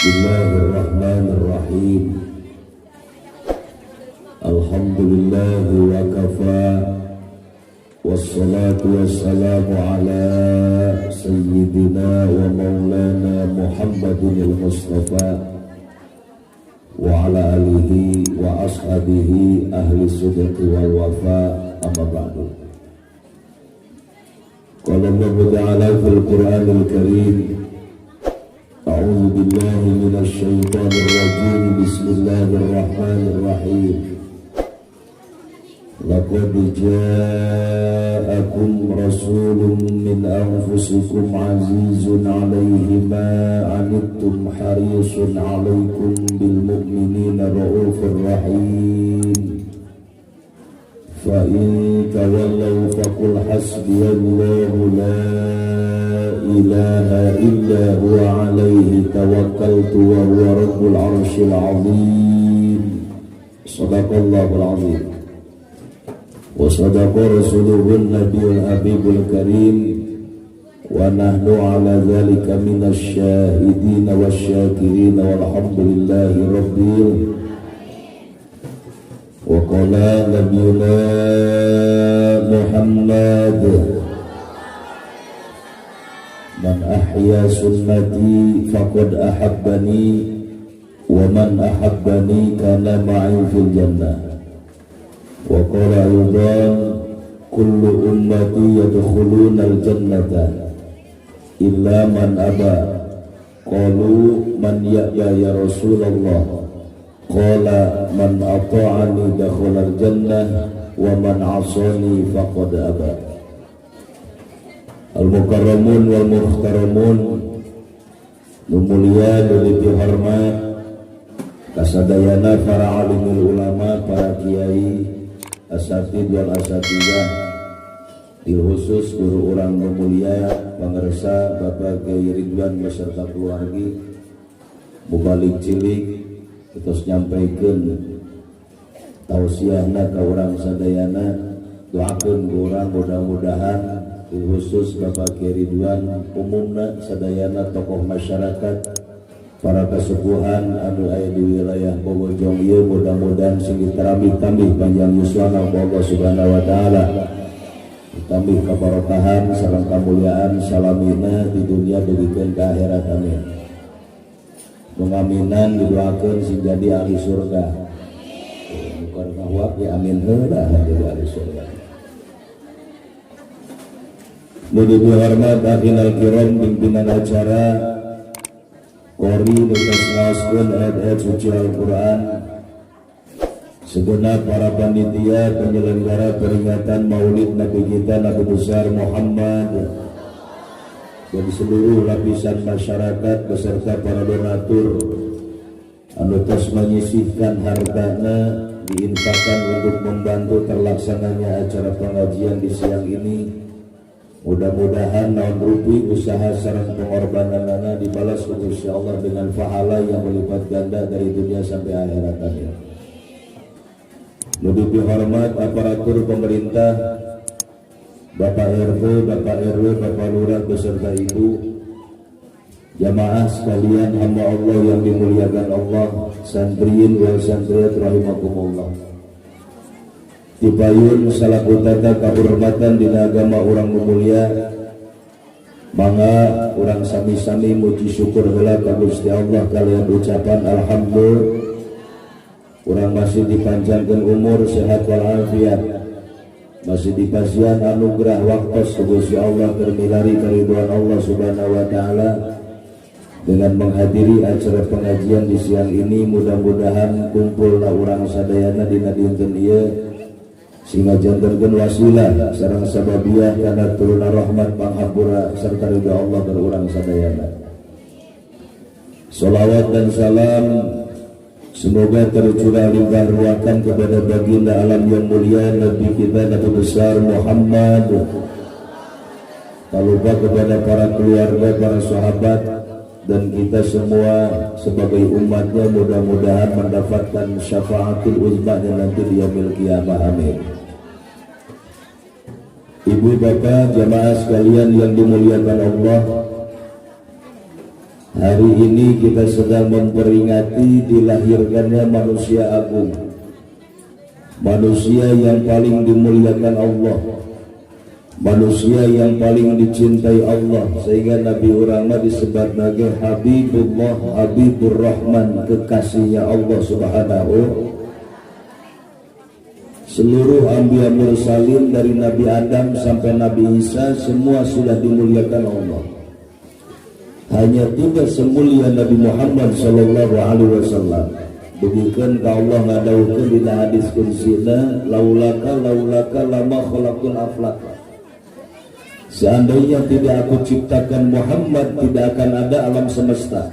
Bismillahirrahmanirrahim. Alhamdulillah wa kafa. Wassalatu wassalamu ala sayyidina wa maulana Muhammadin al-Mustafa wa ala alihi wa ashabihi ahli sidqi wal wafa, amma ba'du. Qala Allah ta'ala fil Qur'anil Karim, a'udzu billahi minasy syaithanir rajim. Bismillahirrahmanirrahim. Laqad ja'akum rasulun min anfusikum azizun 'alaihi ma 'anittum harisun 'alaikum bil mu'minina raufur rahim. Fa in tawallaw faqul hasbiyallahu la ilaha illa huwa 'alaihi tawakkaltu wa huwa rabbul 'arsyil 'azim. Shadaqallahul 'azim. Wa sadaqa rasuluhun nabiyul habibul karim, wa nahnu ala dhalika minasy syahidin wasyakirin walhamdulillahi rabbil. Wa qala nabiyuna Muhammad, man ahya sunnati faqad ahabbani wa man ahabbani kana ma'i fil jannah. Wa qala aydan kullu ummati yadkhuluna al-jannata illa man aba. Qalu man ya'ba ya Rasulullah? Qala man ata'ani dakhala al-jannah wa man 'asani faqad aba. Al-mukarramun wal muhtaramun, nu mulia nu dihormat kasadayana para alimul ulama, para kiai, asatid wal asatidah, khusus guru urang mulia pangersa Bapak Kiai Ridwan beserta keluarga, mubalik cilik terus nyampaikeun tausiahna ka urang sadayana, doakeun urang mudah-mudahan khusus Bapak Kiai Ridwan, umumna sadayana tokoh masyarakat, para kesepuhan anu aya di wilayah Bogojong ieu, mudah-mudahan sing ditambih-tambih panjang yuswana ku Allah Subhanahu wa taala, ditambih kabarokahan sareng kamuliaan salamina di dunia dugikeun ka akhirat, amin. Mengaminan didoakeun sing jadi ahli surga. Bukan ngawak ya, amin heula jadi ahli surga. Nu dihormat akhirul kiram pimpinan acara Qori nulis ngaoskeun ayat-ayat suci Al-Quran, segenap para panitia penyelenggara peringatan Maulid Nabi kita Nabi besar Muhammad, dan seluruh lapisan masyarakat beserta para donatur anu tos menyisihkan hartana diinfakkan untuk membantu terlaksananya acara pengajian di siang ini. Mudah-mudahan naon rupi usaha sareng pengorbananana dibalas ku Gusti Allah dengan pahala yang berlipat ganda dari dunia sampai akhirat, amin. Lebih dihormat aparatur pemerintah, Bapak RT, Bapak RW, Bapak Lurah beserta Ibu, jamaah sekalian hamba Allah yang dimuliakan Allah, santriin wal santriyat rahimakumullah. Dipayun salaku tata kahormatan dina agama urang mulia, mangga urang sami-sami muji syukur heula ka Gusti Allah kalian ucapan alhamdulillah. Urang masih dipanjangkeun umur, sehat wal afiat, masih dikasihan anugerah waktu Gusti Allah termilari keriduan Allah Subhanahu wa taala dengan menghadiri acara pengajian di siang ini. Mudah-mudahan kumpulna urang sadayana dina dinten ieu sehingga jantankeun wasilah sareng sababiah kana turuna rahmat panghampura serta ridha Allah berurang sadayana. Salawat dan salam semoga tercurah limpah ruahan kepada baginda alam yang mulia Nabi kita Nabi besar Muhammad, tak lupa kepada para keluarga, para sahabat, dan kita semua sebagai umatnya mudah-mudahan mendapatkan syafaatul uzmahnya nanti di yaumil qiyamah, amin. Ibu bapak jamaah sekalian yang dimuliakan Allah, Hari ini kita sedang memperingati dilahirkannya manusia agung, manusia yang paling dimuliakan Allah, manusia yang paling dicintai Allah, sehingga Nabi Urama disebut sebagai Habibullah, Habibur Rahman, kekasihnya Allah Subhanahu. Seluruh Anbiya Mursalin dari Nabi Adam sampai Nabi Isa semua sudah dimuliakan Allah. Hanya tidak semulia Nabi Muhammad sallallahu alaihi wasallam. Demikian ka Allah ngadawukeun dina hadis kudsina, laulaka lama khalaqul aflaq. Seandainya tidak aku ciptakan Muhammad, tidak akan ada alam semesta.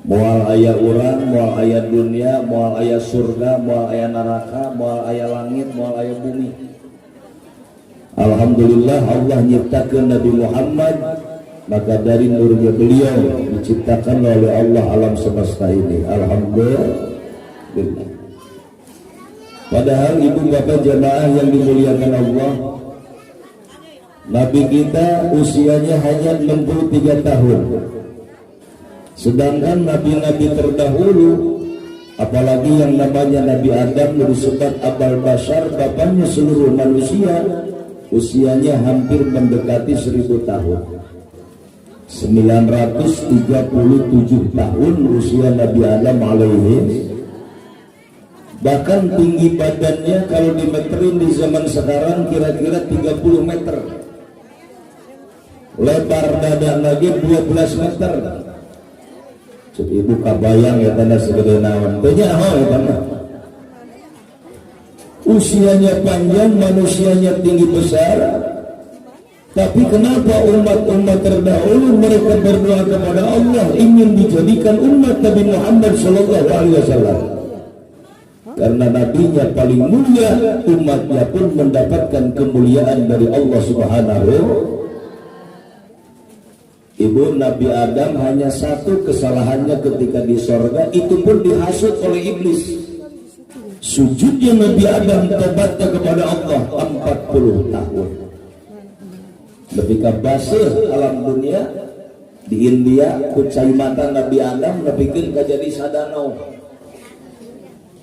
Moal aya urang, moal aya dunia, moal aya surga, moal aya neraka, moal aya langit, moal aya bumi. Alhamdulillah Allah nyiptakan Nabi Muhammad, maka dari nurnya beliau diciptakan oleh Allah alam semesta ini. Alhamdulillah. Padahal ibu bapak jamaah yang dimuliakan Allah, Nabi kita usianya hanya 63 tahun. Sedangkan nabi-nabi terdahulu, apalagi yang namanya Nabi Adam, disebut Abul Bashar, bapaknya seluruh manusia, usianya hampir mendekati 1000 tahun. 937 tahun usia Nabi Adam alaihi. Bahkan tinggi badannya kalau dimeterin di zaman sekarang kira-kira 30 meter. Lebar dada lagi 12 meter. Jadi ibu kabayang ya tanda segede naon. Banyak hal ya tanda. Usianya panjang, manusianya tinggi besar. Tapi kenapa umat-umat terdahulu mereka berdoa kepada Allah ingin dijadikan umat Nabi Muhammad sallallahu alaihi wasallam? Karena nabinya paling mulia, umatnya pun mendapatkan kemuliaan dari Allah Subhanahu. Ibu, Nabi Adam hanya satu kesalahannya ketika di sorga, itu pun dihasut oleh iblis. Sujudnya Nabi Adam tobatnya kepada Allah 40 tahun. Ketika basir alam dunia di India, kucai mata Nabi Adam nepikeun ka jadi sadanau.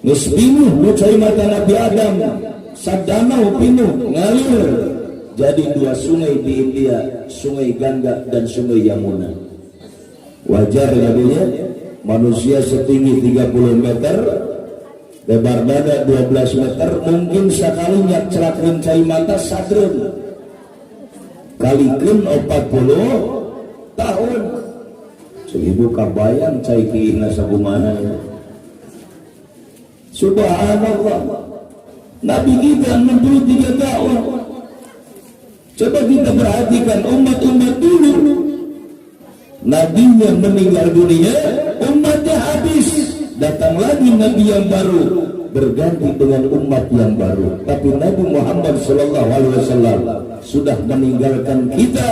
Geus pinuh kucai mata Nabi Adam, sadanau pinuh ngalir. Jadi 2 sungai di India, Sungai Gangga dan Sungai Yamuna. Wajar jadinya manusia setinggi 30 meter, lebar dada 12 meter, mungkin sekali nyak cerakeun cai mata sadreun. Kalikeun 40 tahun. Seribu kabayang cai kiina sakumaha. Subhanallah. Nabi kita 63 tahun. Coba kita perhatikan umat-umat dulu. Nabinya meninggal dunia, umatnya habis. Datang lagi Nabi yang baru, berganti dengan umat yang baru. Tapi Nabi Muhammad SAW sudah meninggalkan kita,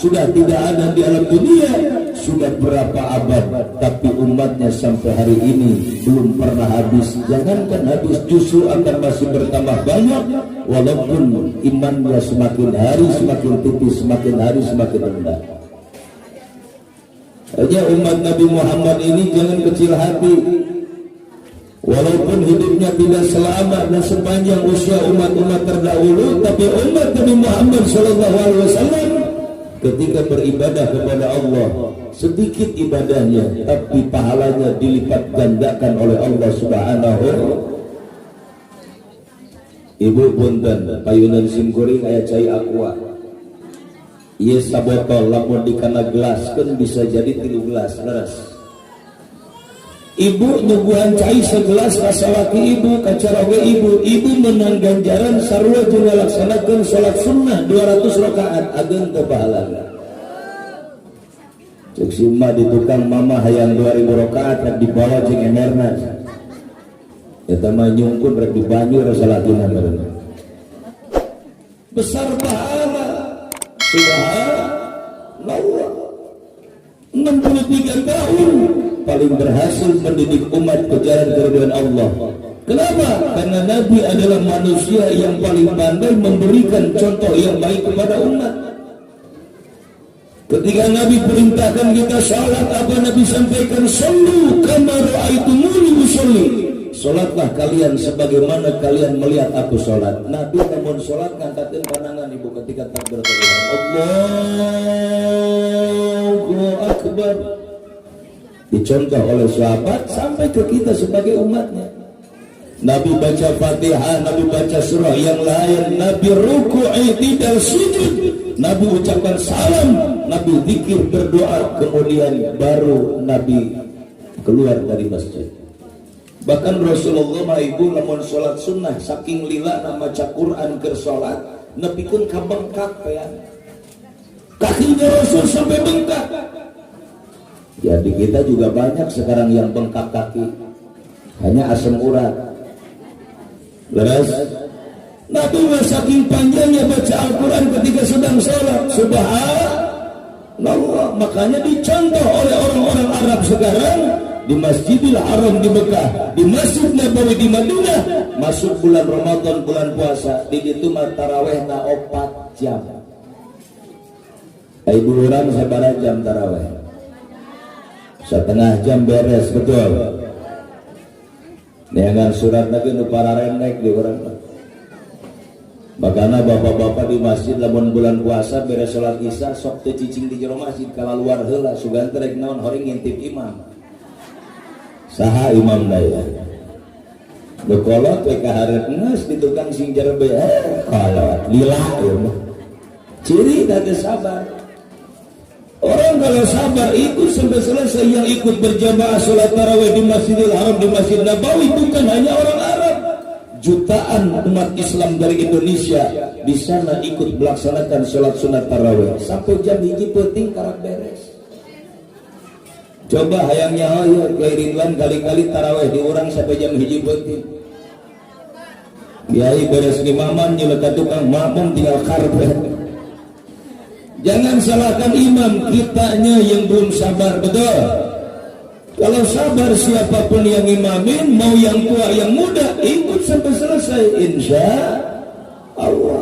sudah tidak ada di alam dunia, sudah berapa abad, tapi umatnya sampai hari ini belum pernah habis. Jangankan habis, justru akan masih bertambah banyak, walaupun imannya semakin hari semakin tipis, semakin hari semakin rendah. Hanya umat Nabi Muhammad ini jangan kecil hati. Walaupun hidupnya tidak selamat dan sepanjang usia umat-umat terdahulu, tapi umat Nabi Muhammad SAW ketika beribadah kepada Allah, sedikit ibadahnya, tapi pahalanya dilipat gandakan oleh Allah Subhanahu. Ibu punten, payunan simkuring aya cai aqua. Ieu sabotol lamun dikana gelas kan bisa jadi 3 gelas leres. Ibu nyuguhan cai segelas kasalaki ibu kacaroge ibu menang ganjaran sarua jeung ngalaksanakeun salat sunnah 200 rakaat ageun teu pahala. Cek sima di tukang mama hayang 2000 rakaat rek dibawa jeung emerna. Eta mah nyungkun rek dibanyu rasalakina meureun. Besar pahala. Subhanallah. 63 tahun paling berhasil mendidik umat ke jalan keridhaan Allah. Kenapa? Karena Nabi adalah manusia yang paling pandai memberikan contoh yang baik kepada umat. Ketika Nabi perintahkan kita sholat, apa Nabi sampaikan? Shollu kama ra'aitumuni usolli. Sholatlah kalian sebagaimana kalian melihat aku sholat. Nabi namun sholat ngangkatin pandangan ibu ketika takbir Allahu Akbar. Dicontoh oleh sahabat sampai ke kita sebagai umatnya. Nabi baca Fatihah, Nabi baca surah yang lain, Nabi ruku'i tidak sujud, Nabi ucapkan salam, Nabi zikir berdoa, kemudian baru Nabi keluar dari masjid. Bahkan Rasulullah ibu lamun sholat sunnah saking lila nama maca Quran ke sholat Nabi pun kabengkak ya. Kakinya Rasul sampai bengkak. Ya di kita juga banyak sekarang yang bengkak kaki, hanya asam urat. Leras Nabi saking panjangnya baca Al-Quran ketika sedang sholat. Subhanallah. Makanya dicontoh oleh orang-orang Arab sekarang di Masjidil Haram di Mekah, di Masjid Nabawi di Madinah, masuk bulan Ramadan, bulan puasa, di situ taraweh na 4 jam. Ibu orang sabara jam taraweh, setengah jam beres, betul. Dengan surat lagi nu para renek di orang. Makanya bapak-bapak di masjid lamun bulan puasa beres salat isya sok teu cicing di jero masjid kala luar heula sugan rek naon horing ngintip imam. Saha imam daya. Bekolot we ka hareup geus di tukang sing jerebe kolot lila ieu mah. Ciri dari sabar. Orang kalau sabar ikut sampai selesai, yang ikut berjamaah sholat tarawih di Masjidil Haram, di Masjid Nabawi bukan hanya orang Arab. Jutaan umat Islam dari Indonesia di sana ikut melaksanakan sholat sunat tarawih sampai jam 1 penting karak beres. Coba hayangnya ayo ke Ridwan kali-kali tarawih diurang sampai jam 1 penting. Biaya beres imaman nyelekat tukang makmum tinggal karpet. Jangan salahkan imam, kitanya yang belum sabar, betul. Kalau sabar siapapun yang imamin, mau yang tua yang muda, ikut sampai selesai, insya Allah.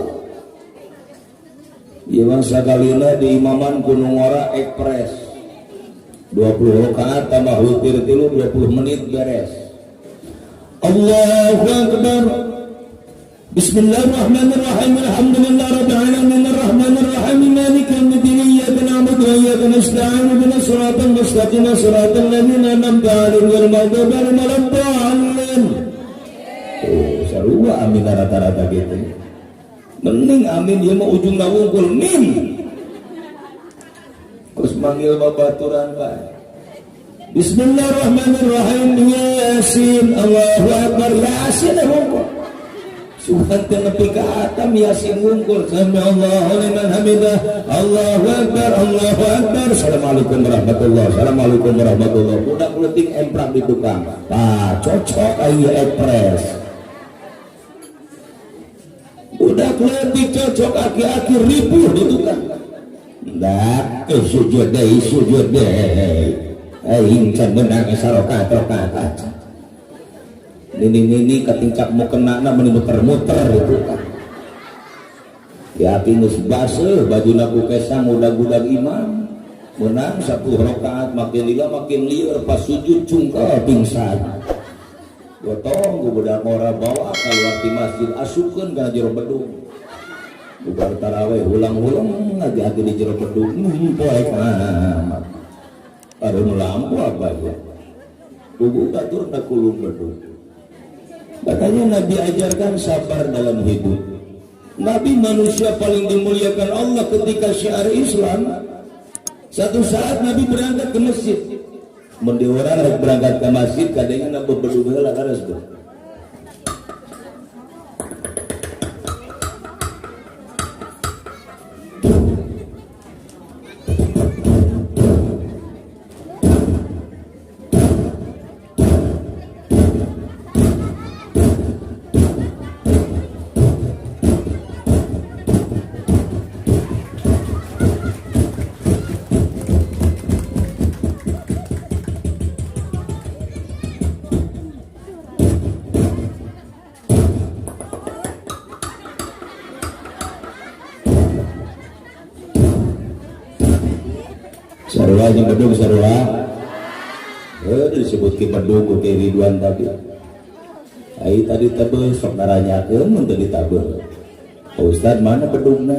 Iwan sakalina di imaman Gunung Ora Ekspres 20 rakaat tambah witir 20 menit beres. Allahu Akbar. Bismillahirrahmanirrahim. Alhamdulillahirabbil alamin arrahmanir rahim maliki yaumiddin iyyaka na'budu wa iyyaka nasta'in ihdinas siratal mustaqim siratal ladzina an'amta 'alaihim ghairil maghdubi 'alaihim waladdallin. Sarua amin rata-rata gitu. Mending amin dia mau ujung ngawungkul min. Terus manggil babaturan bae. Bismillahirrahmanirrahim. Yasin. Allahu Akbar. Yasin ngungkul. Suhan tenepi ka atam yasin ngungkul. Sami Allahu liman hamidah. Allahu Akbar. Allahu Akbar. Assalamualaikum warahmatullahi. Assalamualaikum warahmatullahi. Budak leutik emprak di tukang. Tah cocok aya ekspres. Budak leutik cocok aki-aki ribuh di tukang. Dak sujud deh. Aing can menang sarokat. Ini ketingkap mau kena meni muter-muter itu kan. Ya pinus baseuh bajuna ku kesang udag-udag imam. Menang 10 rakaat makin lila makin lieur pas sujud cungkel pingsan. Gotong ku budak ora bawa keluar di masjid asupkeun kana jero bedung. Bubar tarawih ulang-ulang aja di jero bedung poek amat. Areun lampu apa ya? Kubu katur na kulung bedung. Makanya Nabi ajarkan sabar dalam hidup. Nabi manusia paling dimuliakan Allah ketika syiar Islam. Satu saat Nabi berangkat ke masjid. Mun orang berangkat ke masjid kadangnya Nabi berdua lah harus tuh. Sarua jeung bedung sarua. Disebut ke bedung ku Ridwan tadi. Ai tadi tebel sok naranyakeun mun teu ditabel. Pak Ustad mana bedungna?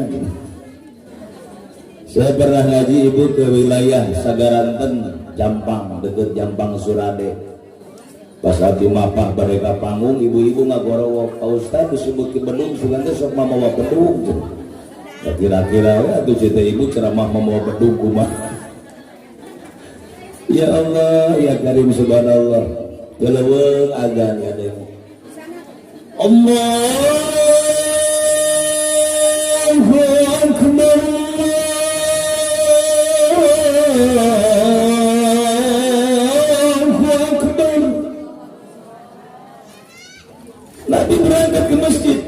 Saya pernah ngaji ibu ke wilayah Sagaranten, Jampang, dekat Jampang Surade. Pas abdi mapah bareka panggung, ibu-ibu ngagorowok, Pak Ustad disebut ke bedung, sugan teh sok mamawa bedung. Ya kira-kira atuh cerita ibu ceramah mamawa bedung kumaha. Ya Allah, ya Karim subhanallah. Galeuweung azan ya deui. Allahu Akbar. Nabi berangkat ke masjid.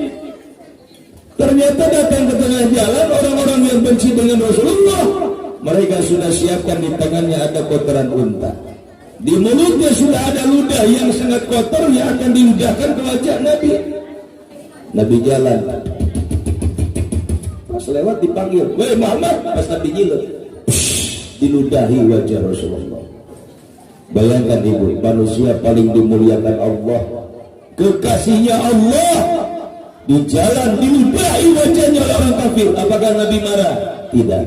Ternyata datang ke tengah jalan orang-orang yang benci dengan Rasulullah. Mereka sudah siapkan di tangannya ada kotoran unta. Di mulutnya sudah ada ludah yang sangat kotor yang akan diludahkan ke wajah Nabi. Nabi jalan. Pas lewat dipanggil, "Weh Muhammad," pas Nabi jilat. Diludahi wajah Rasulullah. Bayangkan ibu, manusia paling dimuliakan Allah, kekasihnya Allah, di jalan diludahi wajahnya oleh orang kafir. Apakah Nabi marah? Tidak.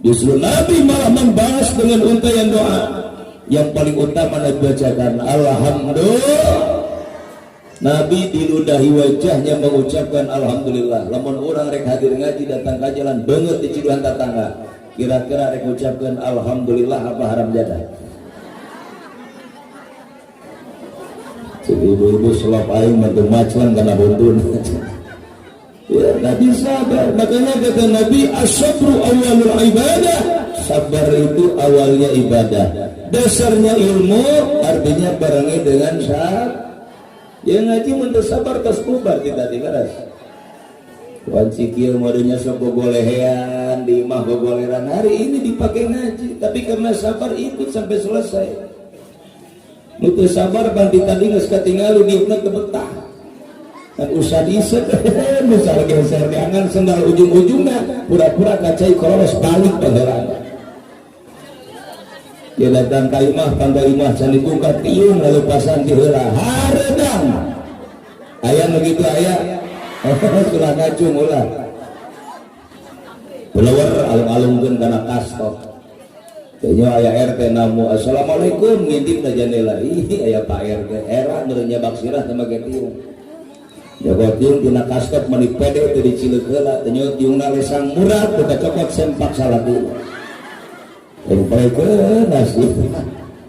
Justru Nabi malah membalas dengan untayan doa. Yang paling utama Nabi bacakan alhamdulillah. Nabi diludahi wajahnya mengucapkan alhamdulillah. Lamun orang rek hadir ngaji datang ke jalan banget di ciduhan tetangga. Kira-kira rek ucapkan alhamdulillah apa haram jadah? Jadi ibu-ibu selop aing mantu maclan karena buntun. Ya, Nabi sabar. Makanya kata Nabi as-sabru awalul ibadah. Sabar itu awalnya ibadah. Dasarnya ilmu, artinya barengi dengan sabar. Ya ngaji mun sabar tas kubar kita digaras. Wan sikil modenya sok gogolehean di imah gogoleran. Hari ini dipakai ngaji, tapi karena sabar ikut sampai selesai. Nutu sabar banti tadi geus katingali diukna ke betah. Dan usah diset, usah geser diangan sendal ujung-ujungnya, pura-pura kacai koros balik pangeran. Dia datang ke imah, tangga imah can dibuka tiung lalu pasang di heula hareudang. Aya begitu aya. Sulah ngacung ulah. Beleur alung-alungkeun kana kastok. Kayaknya aya RT namu assalamualaikum ngintip da jendela. Ih aya Pak RT era meureun nyabak sirah teh make tiung. Jaga tiung dina kastok mani pede teh dicileuk heula teh nyeut tiungna lesang murah teh cokot sempak saladu. Sampaikan nasib.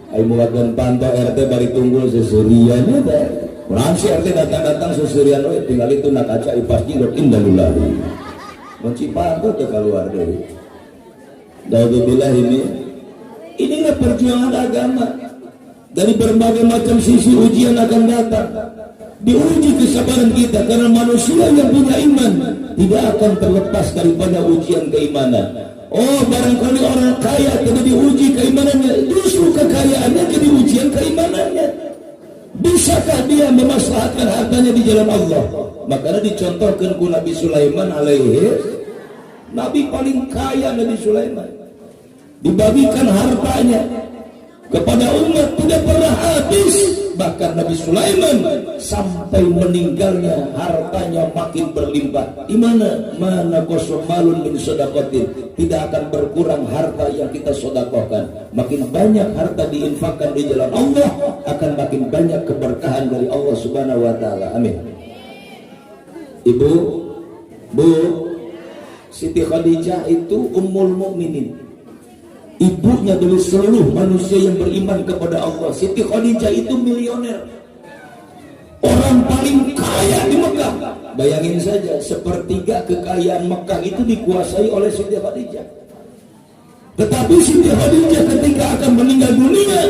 Ayo muatkan pantau RT bari tunggul sesurian teh. Urang si RT datang-datang sesurian we tinggal itu nak kaca ipas jirot indalillahi. Munci pantau teh keluar deui. Daudzubillah inilah perjuangan agama. Dari berbagai macam sisi ujian akan datang. Diuji kesabaran kita karena manusia yang punya iman tidak akan terlepas daripada ujian keimanan. Oh, barangkali orang kaya tidak diuji keimanannya, justru kekayaannya jadi ujian keimanannya. Bisakah dia memaslahatkan hartanya di jalan Allah? Makanya dicontohkan ku Nabi Sulaiman alaihi. Nabi paling kaya Nabi Sulaiman. Dibagikan hartanya kepada umat tidak pernah habis. Bahkan Nabi Sulaiman sampai meninggalnya hartanya makin berlimpah. Di mana qasam malun min sedaqatin, tidak akan berkurang harta yang kita sedekahkan. Makin banyak harta diinfakkan di jalan Allah, akan makin banyak keberkahan dari Allah Subhanahu wa taala. Amin. Ibu, Bu, Siti Khadijah itu ummul mukminin. Ibunya dari seluruh manusia yang beriman kepada Allah. Siti Khadijah itu milioner, orang paling kaya di Mekah. Bayangin saja, sepertiga kekayaan Mekah itu dikuasai oleh Siti Khadijah. Tetapi Siti Khadijah ketika akan meninggal dunia,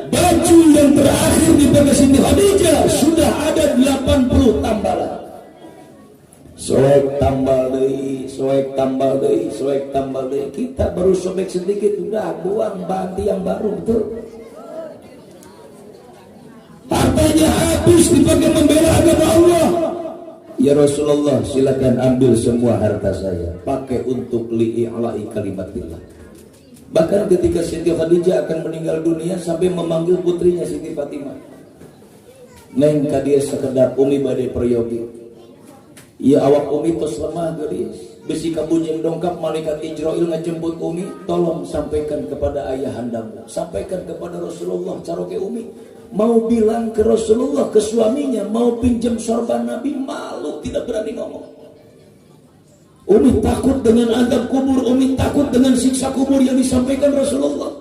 baju yang terakhir dipakai Siti Khadijah sudah ada 80 tambalan. Soek tambal deui, soek tambal deui, soek tambal deui. Kita baru sobek sedikit udah buang banti yang baru, betul. Hartanya habis dipakai membela agama Allah. Ya Rasulullah, silakan ambil semua harta saya, pakai untuk li'i'la'i kalimatillah. Bahkan ketika Siti Khadijah akan meninggal dunia sampai memanggil putrinya Siti Fatimah, neng kadia sekedap umi badai peryogi. Ya awak umi tos lemah gelis. Besi kabujeng dongkap malaikat Ijrail ngejemput umi, tolong sampaikan kepada ayahandamu, sampaikan kepada Rasulullah caroke umi. Mau bilang ke Rasulullah, ke suaminya, mau pinjam sorban Nabi, malu tidak berani ngomong. Umi takut dengan azab kubur, umi takut dengan siksa kubur yang disampaikan Rasulullah.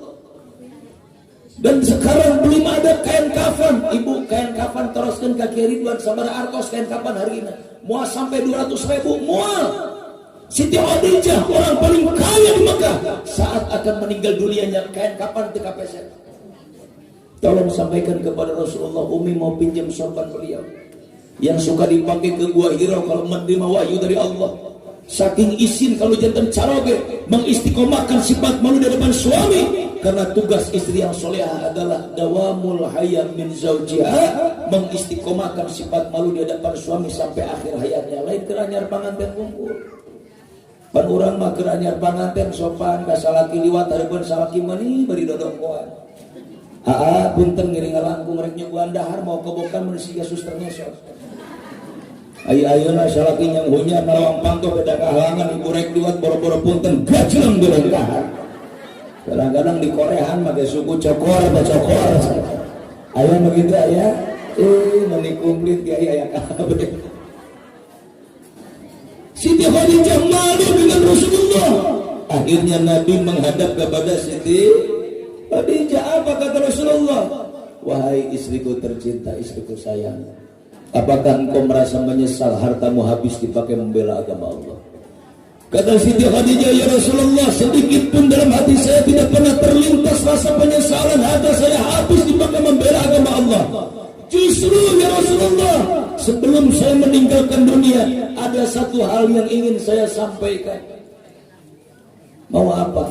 Dan sekarang belum ada kain kafan. Ibu, kain kafan teruskan kaki Ridwan sabara artos kain kafan hari ini. Mual sampai 200.000, mual. Siti Khadijah orang paling kaya di Mekah saat akan meninggal dunianya kain kafan di KPSN. Tolong sampaikan kepada Rasulullah, umi mau pinjam sorban beliau yang suka dipakai ke Gua Hira kalau menerima wahyu dari Allah. Saking isin kalau jantan caroge mengistiqomahkan sifat malu di depan suami, karena tugas istri yang solehah adalah dawamul hayat min zaujiha, mengistiqomahkan sifat malu di hadapan suami sampai akhir hayatnya. Lain keranyar panganten kumpul. Pan urang mah keur anyar panganten sopan ka salaki liwat hareupeun salaki meuni bari dodongkoan. Punten ngiring langkung rek nyoguan dahar mau kebokan mun siga susternya sok. Ayeuna salaki nyang hunya nalawang pangto beda kahalangan ibu rek liwat boro-boro punten gajleng di lengkah. Kadang-kadang di Koreaan make suku cokor apa cokor. Aya begitu aya. Meuni kumplit ge aya kabeh. Siti Khadijah malu dengan Rasulullah. Akhirnya Nabi menghadap kepada Siti Khadijah. Apa kata Rasulullah? Wahai istriku tercinta, istriku sayang, apakah engkau merasa menyesal hartamu habis dipakai membela agama Allah? Kata Siti Khadijah, ya Rasulullah, sedikit pun dalam hati saya tidak pernah terlintas rasa penyesalan harta saya habis dipakai membela agama Allah. Justru ya Rasulullah, sebelum saya meninggalkan dunia, ada satu hal yang ingin saya sampaikan. Mau apa?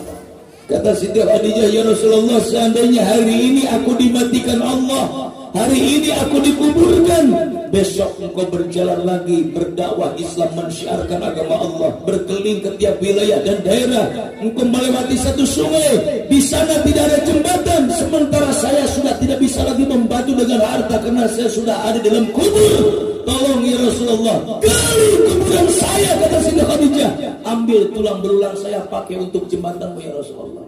Kata Siti Khadijah, ya Rasulullah, seandainya hari ini aku dimatikan Allah, hari ini aku dikuburkan, besok engkau berjalan lagi berdakwah Islam, mensyiarkan agama Allah, berkeliling ke tiap wilayah dan daerah. Engkau melewati satu sungai, di sana tidak ada jembatan, sementara saya sudah tidak bisa lagi membantu dengan harta karena saya sudah ada dalam kubur. Tolong ya Rasulullah, gali kuburan saya, kata Siti Khadijah, ambil tulang belulang saya pakai untuk jembatanmu ya Rasulullah.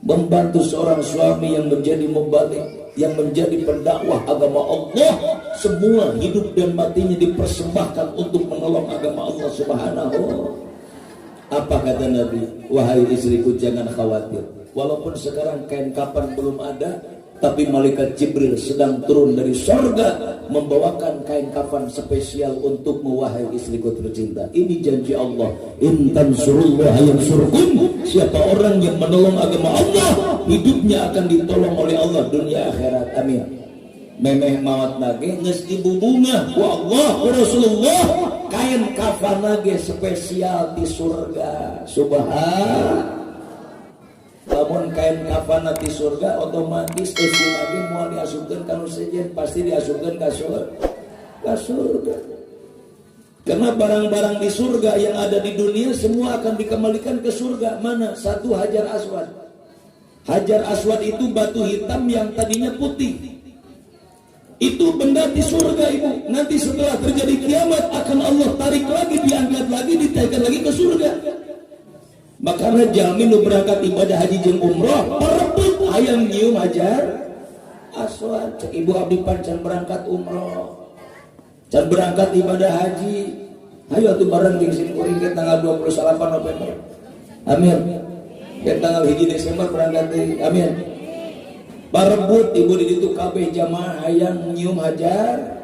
Membantu seorang suami yang menjadi mubalik, yang menjadi pendakwah agama Allah, semua hidup dan matinya dipersembahkan untuk menolong agama Allah Subhanahu. Apa kata Nabi? Wahai istriku, jangan khawatir, walaupun sekarang kain kafan belum ada, tapi malaikat Jibril sedang turun dari sorga membawakan kain kafan spesial untuk wahai istriku tercinta. Ini janji Allah, in tansurullah yansurkum. Siapa orang yang menolong agama Allah, hidupnya akan ditolong oleh Allah dunia akhirat. Amin. Memeh mawat nage geus dibubunga ku Allah ku Rasulullah, kain kafan nage spesial di surga. Subhan. Lamun kain kafan di surga otomatis isi lagi mau diasupkan kalau sejen pasti diasupkan ke surga. Karena barang-barang di surga yang ada di dunia semua akan dikembalikan ke surga. Mana? Satu Hajar Aswad. Hajar Aswad itu batu hitam yang tadinya putih. Itu benda di surga ibu. Nanti setelah terjadi kiamat akan Allah tarik lagi, diangkat lagi, ditaikkan lagi ke surga. Makanya jamin lu berangkat ibadah haji jeung umroh, perebut hayang nyium Hajar Aswad. Ibu abdi pancan berangkat umroh, can berangkat ibadah haji. Ayo atuh bareng jeung simkuring ke tanggal 28 November. Amin. Ke tanggal 1 Desember berangkat deui. Amin. Parebut ibu di ditu kabeh jamaah hayang nyium Hajar.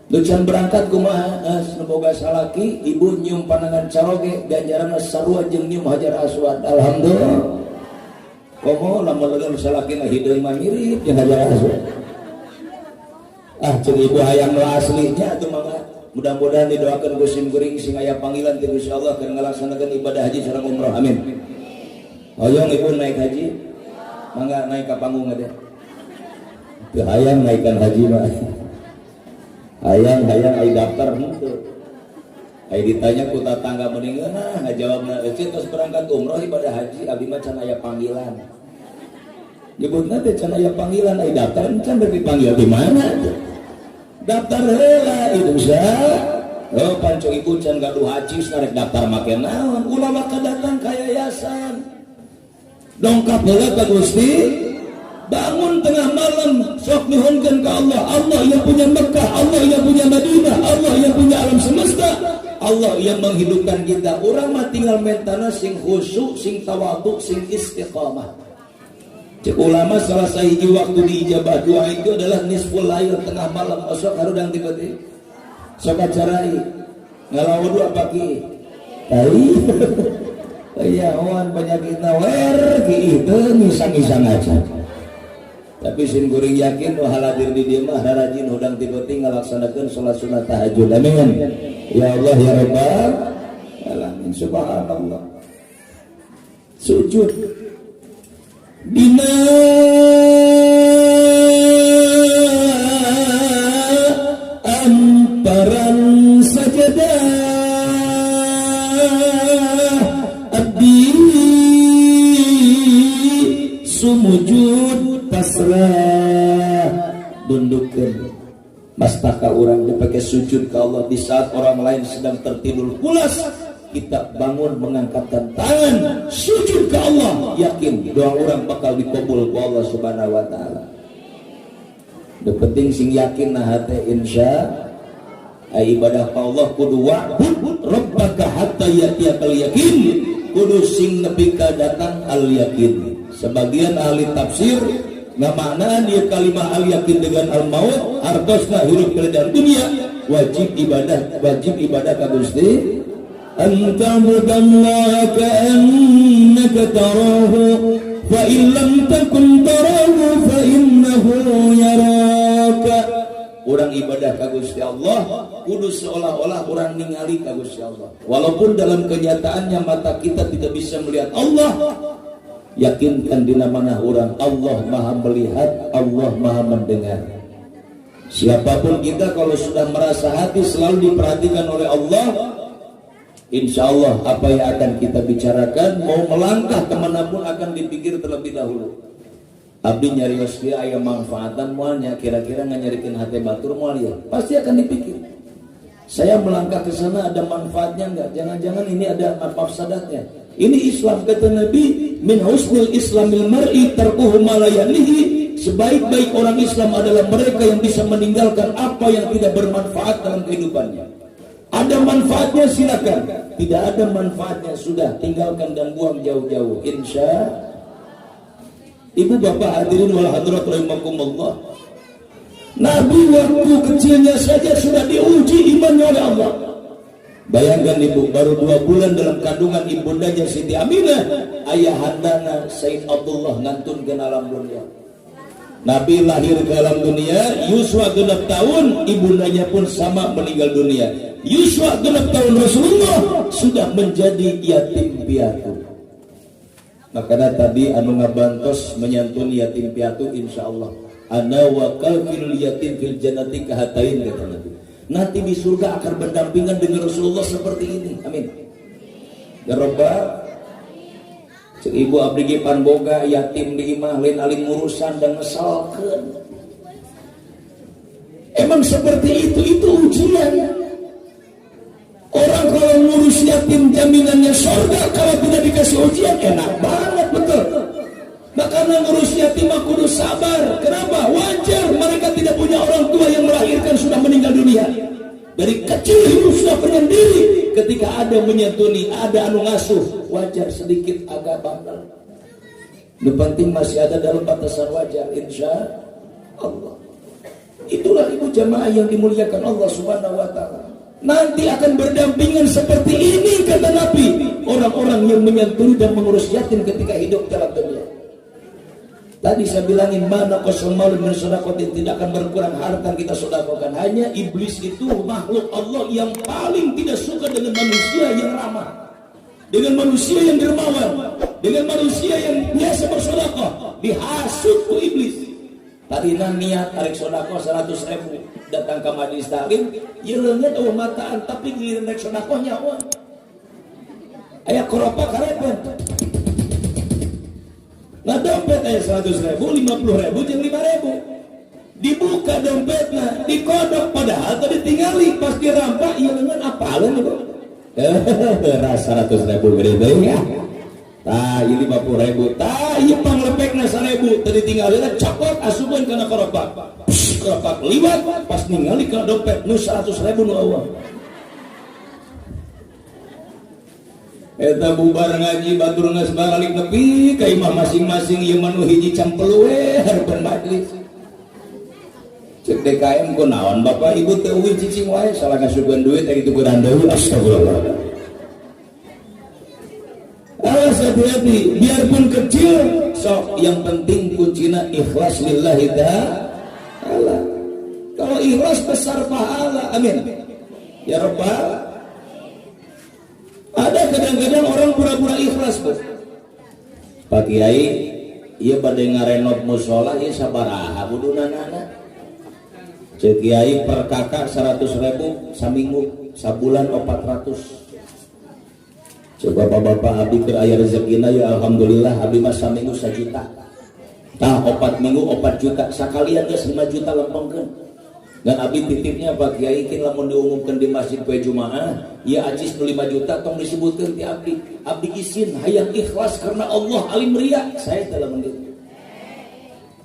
Lucan berangkat kumaha boga salaki, ibu nyium pandangan caroge, ganjaranna sarua jeung nyium Hajar Aswad. Alhamdulillah. Komo lamun leungeun salaki mah hideung mah mirip jeung Hajar Aswad. Jeung ibu hayang nu aslinya atuh mangga. Mudah-mudahan didoakeun ku simkuring sing aya panggilan ti Gusti Allah keur ngalaksanakeun ibadah haji sareng umroh. Amin. Hoyong ibu naik haji. Mangga naik ka panggung ade. Teu hayang naikkan haji mah. Hayang ai daftar henteu. Ai ditanya ku tatangga mendingan ngajawabna terus berangkat umroh ibadah haji abdi mah can aya panggilan. Nyebutna teh can aya panggilan ai daftar can dipanggil di mana tuh. Daftar heula itu oh panco ibu can gaduh haji sarek daftar make naon ulama kadatang ka yayasan. Dongkap heula ka Gusti. Bangun tengah malam sok nuhunkeun ka Allah. Allah yang punya Mekah, Allah yang punya Madinah, Allah yang punya alam semesta, Allah yang menghidupkan kita. Urang mah tinggal mentana sing khusyuk, sing tawadhu, sing istiqamah. Cek ulama salah sahiji waktu diijabah doa itu adalah nisful lail tengah malam. Sok harudang tiba-tiba. Sok acarai. Ngalau wudu apa ki? Tai. Ya wan penyakitna wer ki itu ngisang-ngisang aja. Tapi sin kuring yakin nu haladir di dieu mah rajin udang tiba-tiba ngalaksanakeun salat sunat tahajud. Amin. Ya Allah ya Rabbal alamin. Subhanallah. Sujud dina amparan sajadah abdi sumujud pasrah dundukkeun mastaka urang dipakai sujud ke Allah di saat orang lain sedang tertidur pulas. Kita bangun mengangkatkan tangan sujud ke Allah, yakin doa orang bakal dikabul ku Allah Subhanahu wa taala. The penting sing yakin nah hate insya ibadah ka Allah kudu wa'bud rabbaka hatta yatiyakal yakin, kudu sing nepi ka datang al yakin. Sebagian ahli tafsir ngamaknaan dia kalimat al yakin dengan al maut artosna hirup keadaan dunia. Wajib ibadah ka Gusti anta'budallaha ka'annaka tarahu fa in lam takun tarahu fa innahu yaraka. Urang ibadah ka Gusti Allah kudu seolah-olah urang ningali ka Gusti Allah. Walaupun dalam kenyataannya mata kita tidak bisa melihat Allah, yakinkan dina manah urang Allah Maha melihat, Allah Maha mendengar. Siapapun kita kalau sudah merasa hati selalu diperhatikan oleh Allah, insya Allah apa yang akan kita bicarakan mau melangkah kemanapun akan dipikir terlebih dahulu. Abdi nyarios dia aya manfaatan moalnya, kira-kira nganyarikeun hati batur moal ya pasti akan dipikir. Saya melangkah ke sana ada manfaatnya enggak? Jangan-jangan ini ada mafsadatnya. Ini Islam kata Nabi, min husnil islamil mar'i tarkuhu ma la ya'nihi. Sebaik-baik orang Islam adalah mereka yang bisa meninggalkan apa yang tidak bermanfaat dalam kehidupannya. Ada manfaatnya silakan, tidak ada manfaatnya sudah tinggalkan dan buang jauh-jauh. Insya Ibu bapak hadirin wal hadirat rahimakumullah. Nabi waktu kecilnya saja sudah diuji imannya oleh Allah. Bayangkan ibu baru 2 bulan dalam kandungan ibundanya Siti Aminah, ayahandana Sayyid Abdullah ngantun ke alam dunia. Nabi lahir ke alam dunia, Yuswa 6 tahun, ibundanya pun sama meninggal dunia. Yuswa 6 tahun Rasulullah sudah menjadi yatim piatu. Makanya tadi anu ngabantos menyantun yatim piatu insyaallah. Ana wa kafil yatim fil jannati kahatain kata Nabi. Nanti di surga akan berdampingan dengan Rasulullah seperti ini. Amin. Ya Rabbal cek ibu abdi pan boga yatim di imah lain aling urusan dan ngesalkeun. Emang seperti itu ujian. Orang kalau ngurus yatim jaminannya surga, kalau tidak dikasih ujian enak banget betul. Makanya ngurus yatim kudu sabar. Kenapa? Wajar mereka tidak punya orang tua yang melahirkan sudah meninggal dunia. Dari kecil hidup sudah penyendiri. Ketika ada menyantuni, ada anu ngasuh, wajar sedikit agak bandel. Yang penting masih ada dalam batasan wajar, insya Allah. Itulah ibu jamaah yang dimuliakan Allah Subhanahu wa taala. Nanti akan berdampingan seperti ini kata Nabi, orang-orang yang menyantuni dan mengurus yatim ketika hidup dalam dunia. Tadi saya bilangin mana qasal maul min sedaqatin, tidak akan berkurang harta kita sedekahkan. Hanya iblis itu makhluk Allah yang paling tidak suka dengan manusia yang ramah, dengan manusia yang dermawan, dengan manusia yang biasa bersedekah. Dihasut ku iblis. tadina niat tarik sodako 100.000 datang ke majelis taklim ieu leungeut eueuh mataan tapi giliran rek sodako nyawa aya koropa karepen nah dompet aya 100.000 50.000 jeung 5.000 dibuka dompetna dikodok padahal tadi ditinggali pas dirampak ieu leungeut apaleun ieu rasa 100.000 gede deui ya tah ieu 50.000 tah ieu panglepekna 1.000 tadi tinggalina cokot asupeun kana koropak koropak liwat pas ningali kana dompet nu 100.000 nu eueuh eta bubar ngaji batur geus balik nepi ka imah masing-masing ieu mah nu hiji campelu we hareupeun majelis cek DKM ku naon bapak ibu teu eueuh cicing wae salah ngasukeun duit ari tukeran deui astagfirullah. Awas hati-hati biarpun kecil sok yang penting kuncina ikhlas lillahi ta'ala. Kalau ikhlas besar pahala amin ya rabbal. Ada kadang-kadang orang pura-pura ikhlas bos. Pak Kiai ieu bade ngarenov mushola ieu sabaraha budunana Cek Kiai per kakak 100.000 saminggu sabulan 400. Coba bapak-bapak abdi keur aya rezekina ya alhamdulillah abdi mah saminggu 1 juta. Tah 4 minggu 4 juta sakalian geus 5 juta lempengkeun. Dan abdi titipnya Pak Kiai kin lamun diumumkeun di masjid poe Jumaah, ieu acis nu 5 juta tong disebutkeun ti abdi. Abdi izin hayang ikhlas karena Allah alim ria. Saya telah mendidik.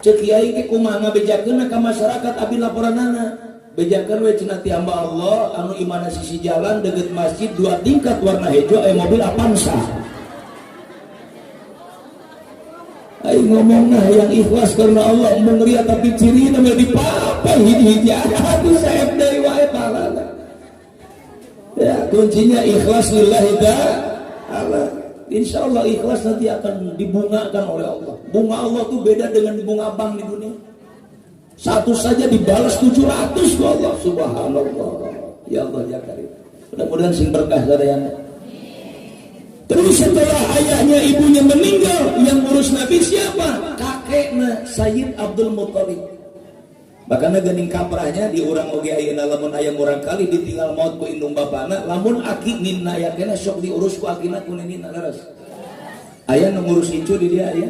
Cek Kiai ke kumaha ngabejakeun ka masyarakat abdi laporanana bejakeun we cenah ti hamba Allah anu imana sisi jalan deukeut masjid 2 tingkat warna hejo aya mobil Avanza ai ngomongna yang ikhlas karena Allah mun ria tapi cirina mah dipapah hiji-hiji atuh saeb deui wae pahala ya kuncinya ikhlas lillahi ta'ala. Insya Allah ikhlas nanti akan dibungakan oleh Allah. Bunga Allah itu beda dengan bunga bank di dunia. Satu saja dibalas 700 ke Allah. Subhanallah. Ya Allah ya Karim. Mudah-mudahan sing berkah sadayana. Terus setelah ayahnya ibunya meninggal, yang urus Nabi siapa? Kakeknya Sayyid Abdul Muttalib. Bahkan geuning kaprahnya di urang oge ayeuna lamun aya murang kali ditinggal maut ku indung bapana, lamun aki ninna yakena sok diurus ku akina ku ninna leres. Aya nu ngurus incu di dia aya.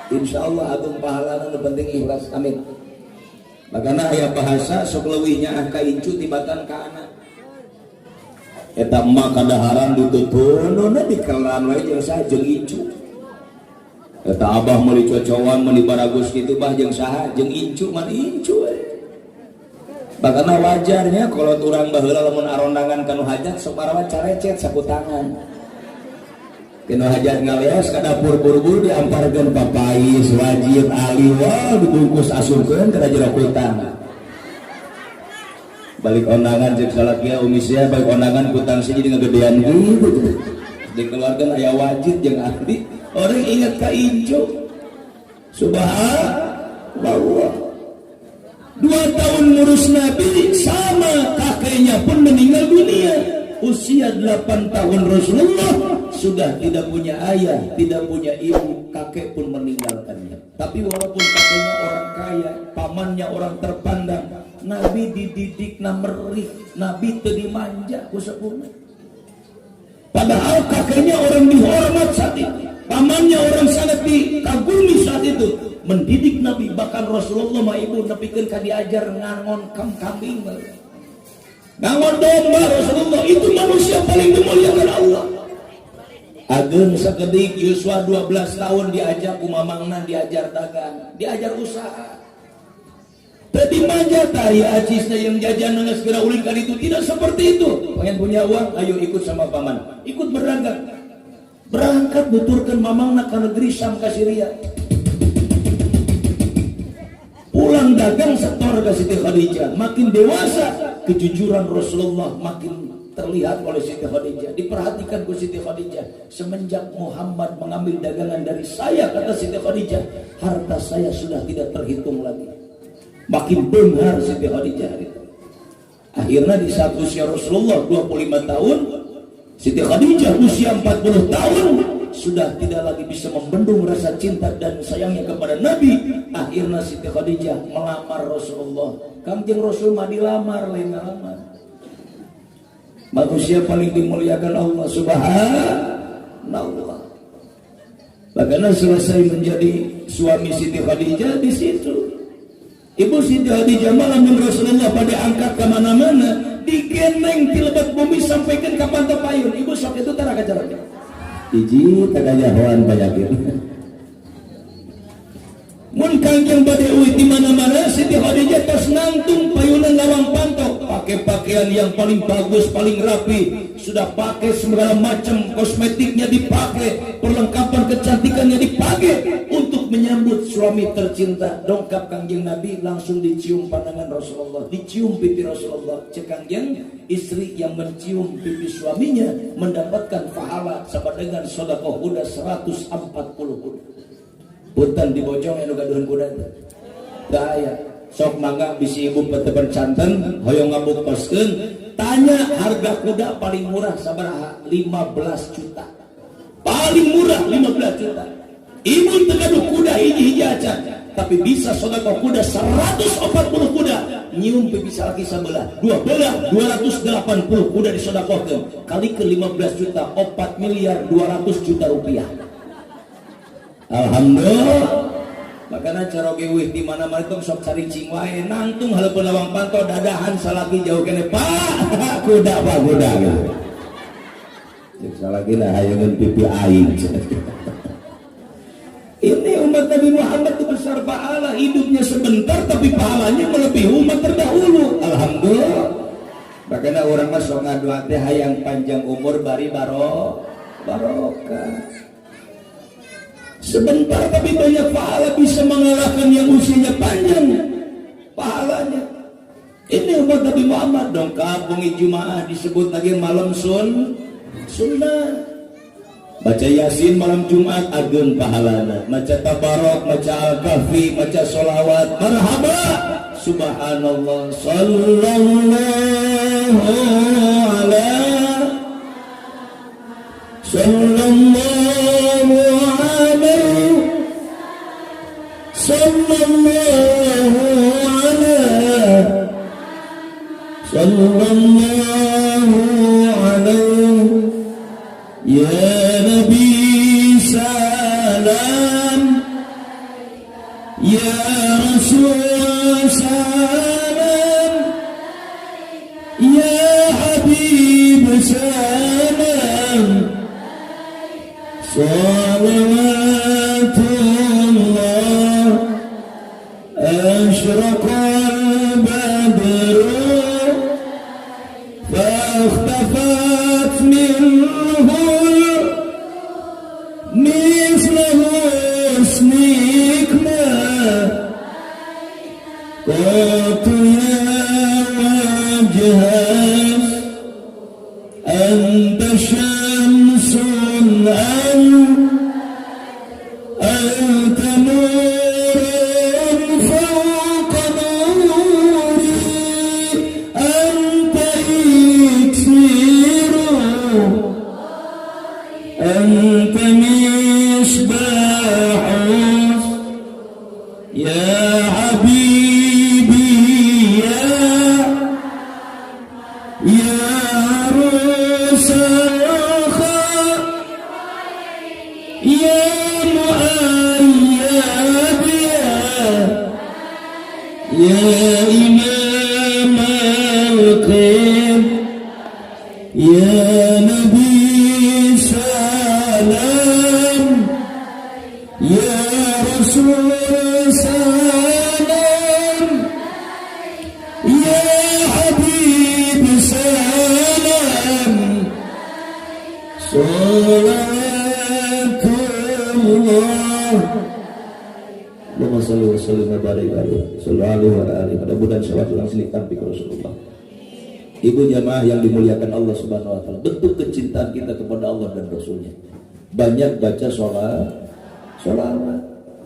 Insyaallah agung pahalana nu penting ikhlas. Amin. Makana aya bahasa sok leuwih nyaah ka incu tibatan ka anak. Eta emak kadaharan ditutununa dikelan wae jeung saha jeung incu. Eta abah meuli cocowan meuli baragus kitu bah jeung saha jeung incu man incu we. Bakana wajarnya kalau urang baheula lamun arondangan kanu hajat sok marawat carecet saku tangan. Kena hajat ngaleos ka dapur buru-buru diamparkeun papais, wajib, ali wah dibungkus asupkeun kana jero kutang. Balik ondangan jeung salakia umisnya balik ondangan kutang siji dengan gedean gitu. Dikeluarkeun aya wajib jeung ahli. Orang ingat ka incu. Subhanallah. 2 tahun ngurus Nabi sama kakeknya pun meninggal dunia. Usia 8 tahun Rasulullah sudah tidak punya ayah, tidak punya ibu, kakek pun meninggalkannya. Tapi walaupun kakeknya orang kaya, pamannya orang terpandang, Nabi dididik merih, Nabi teu dimanja ku sepuhna. Padahal kakeknya orang dihormat saat itu, pamannya orang sangat dikagumi saat itu, mendidik Nabi. Bahkan Rasulullah mah ibu nepikeun ka diajar ngangon kambing, ngangon domba. Rasulullah itu manusia paling dimuliakan Allah. Ageun sakedik Yuswa 12 tahun diajar ku mamangna, diajar dagang, diajar usaha. Tadi manja tari acisnya yang jajan nangis segera ulin kali itu tidak seperti itu. Pengen punya uang, ayo ikut sama paman, ikut berangkat. Berangkat nuturkeun mamangna ka negeri Syam ka Syria. Pulang dagang setor ke Siti Khadijah. Makin dewasa kejujuran Rasulullah makin terlihat oleh Siti Khadijah. Diperhatikan ke Siti Khadijah. Semenjak Muhammad mengambil dagangan dari saya, kata Siti Khadijah, harta saya sudah tidak terhitung lagi. Makin benar Siti Khadijah itu. Akhirnya di saat usia Rasulullah 25 tahun, Siti Khadijah usia 40 tahun sudah tidak lagi bisa membendung rasa cinta dan sayangnya kepada Nabi. Akhirnya Siti Khadijah melamar Rasulullah. Kangjeng Rasul mah dilamar, lain ngalamar. Manusia paling dimuliakan Allah Subhanallah. Bagaimana selesai menjadi suami Siti Khadijah di situ. Ibu Siti Khadijah malam Rasulullah pada angkat kemana-mana, digendeng di lebat bumi sampaikan ke pantai payun. Ibu sok itu tara kacaranya. Iji tagajahoan banyakin. Mun kangjeng bade uwi di mana-mana, Siti Khadijah tos nangtung payunan lawang pantau, pakai pakaian yang paling bagus, paling rapi, sudah pakai segala macam kosmetiknya dipakai, perlengkapan kecantikannya dipakai untuk menyambut suami tercinta. Dongkap kangjeng Nabi langsung dicium pandangan Rasulullah, dicium pipi Rasulullah. Cek kangjeng, istri yang mencium pipi suaminya mendapatkan pahala sama dengan sedekah kuda 140 kuda. Punten dibojong anu gaduhan kuda teh. Daya sok mangga bisi ibu peteban canten hoyong ngabukoskeun, tanya harga kuda paling murah sabaraha? 15 juta. Paling murah 15 juta. Ibu teu gaduh kuda hiji-hiji acan, tapi bisa sedekah kuda 140 kuda. Nyium pipi salaki sabelah, dua belah 280 kuda disedekahkeun. Kali ke 15 juta, 4 miliar 200 juta rupiah. Alhamdulillah. Makanya cara gewih di mana-mana itu sok cari wae nangtung haleupun lawang pantau dadahan salaki jauh kene Pak. Kuda Pak kuda gitu. Cek salaki lah hayeungeun pipi aing. Ini umat Nabi Muhammad itu besar pahala, hidupnya sebentar tapi pahalanya melebihi umat terdahulu. Alhamdulillah. Makanya orang mah sok ngadoa teh hayang panjang umur bari barokah. Sebentar tapi banyak pahala, bisa mengalahkan yang usianya panjang pahalanya. Ini umat Nabi Muhammad dong. Kabungi Jumaah disebut lagi malam sunnah. Baca Yasin malam Jumat ageun pahalana. Maca Tabarok, maca Al-Kahfi, maca sholawat marhaba subhanallah sallallahu ala sallallahu sallallahu alaihi ya Nabi salam ya Rasul salam ya Habib salam salawatullah asyraqal badru فاختفت منه مثل حسنك ما قلت يا وجهه أنت شمس أنت نور فوق نوري أنت إكسير أنت مصباح يا حبيبي يا عروس الرخاء يا مؤيد يا إمام القيم يا نبي سلام يا رسول سلام يا حبيب سلام صلوات الله. Allahumma sholli wa sallim wa barik alaihi sallallahu alaihi wa mudah salawat langsung ditampi ke Rasulullah. Ibu jamaah yang dimuliakan Allah Subhanahu wa taala, bentuk kecintaan kita kepada Allah dan Rasulnya banyak baca sholawat.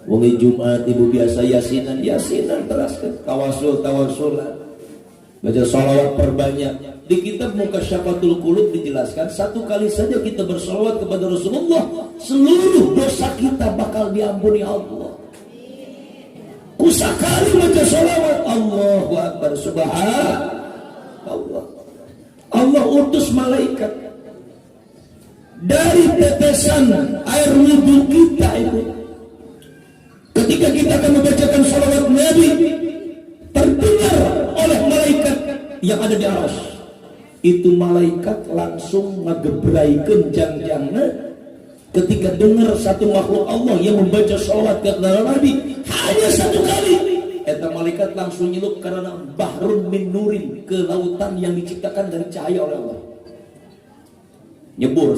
Wengi Jumat ibu biasa yasinan teraskeun tawassulan. Baca sholawat perbanyak. Di kitab Mukasyafatul Qulub dijelaskan, satu kali saja kita bersolawat kepada Rasulullah, seluruh dosa kita bakal diampuni Allah. Kusakali baca sholawat, Allahu Akbar, subhanallah. Allah utus malaikat dari tetesan air wudhu kita itu. Ketika kita akan membacakan sholawat Nabi, terdengar oleh malaikat yang ada di arsy. Itu malaikat langsung ngagebraikeun jangjangna ketika dengar satu makhluk Allah yang membaca sholawat kepada Nabi hanya satu kali. Eta malaikat langsung nyelup karena bahrun min nurin, ke lautan yang diciptakan dari cahaya oleh Allah. Nyebur.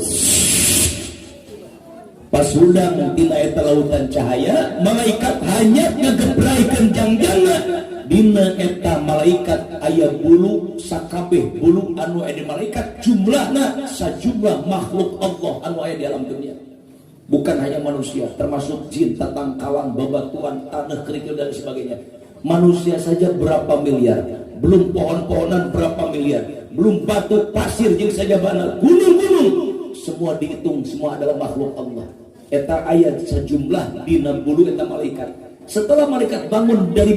Pas udang tina eta lautan cahaya, malaikat hanya ngagebraikeun jangjangna. Dina eta malaikat aya bulu sakabeh bulu anu aya di malaikat, jumlahna sajumlah makhluk Allah anu aya di alam dunia. Bukan hanya manusia, termasuk jin, tatangkalan, babatuan, tanah, kerikil dan sebagainya. Manusia saja berapa miliar, belum pohon-pohonan berapa miliar, belum batu pasir jeung sajabana, gunung-gunung, semua dihitung, semua adalah makhluk Allah. Eta ayat sejumlah dina bulu eta malaikat. Setelah malaikat bangun dari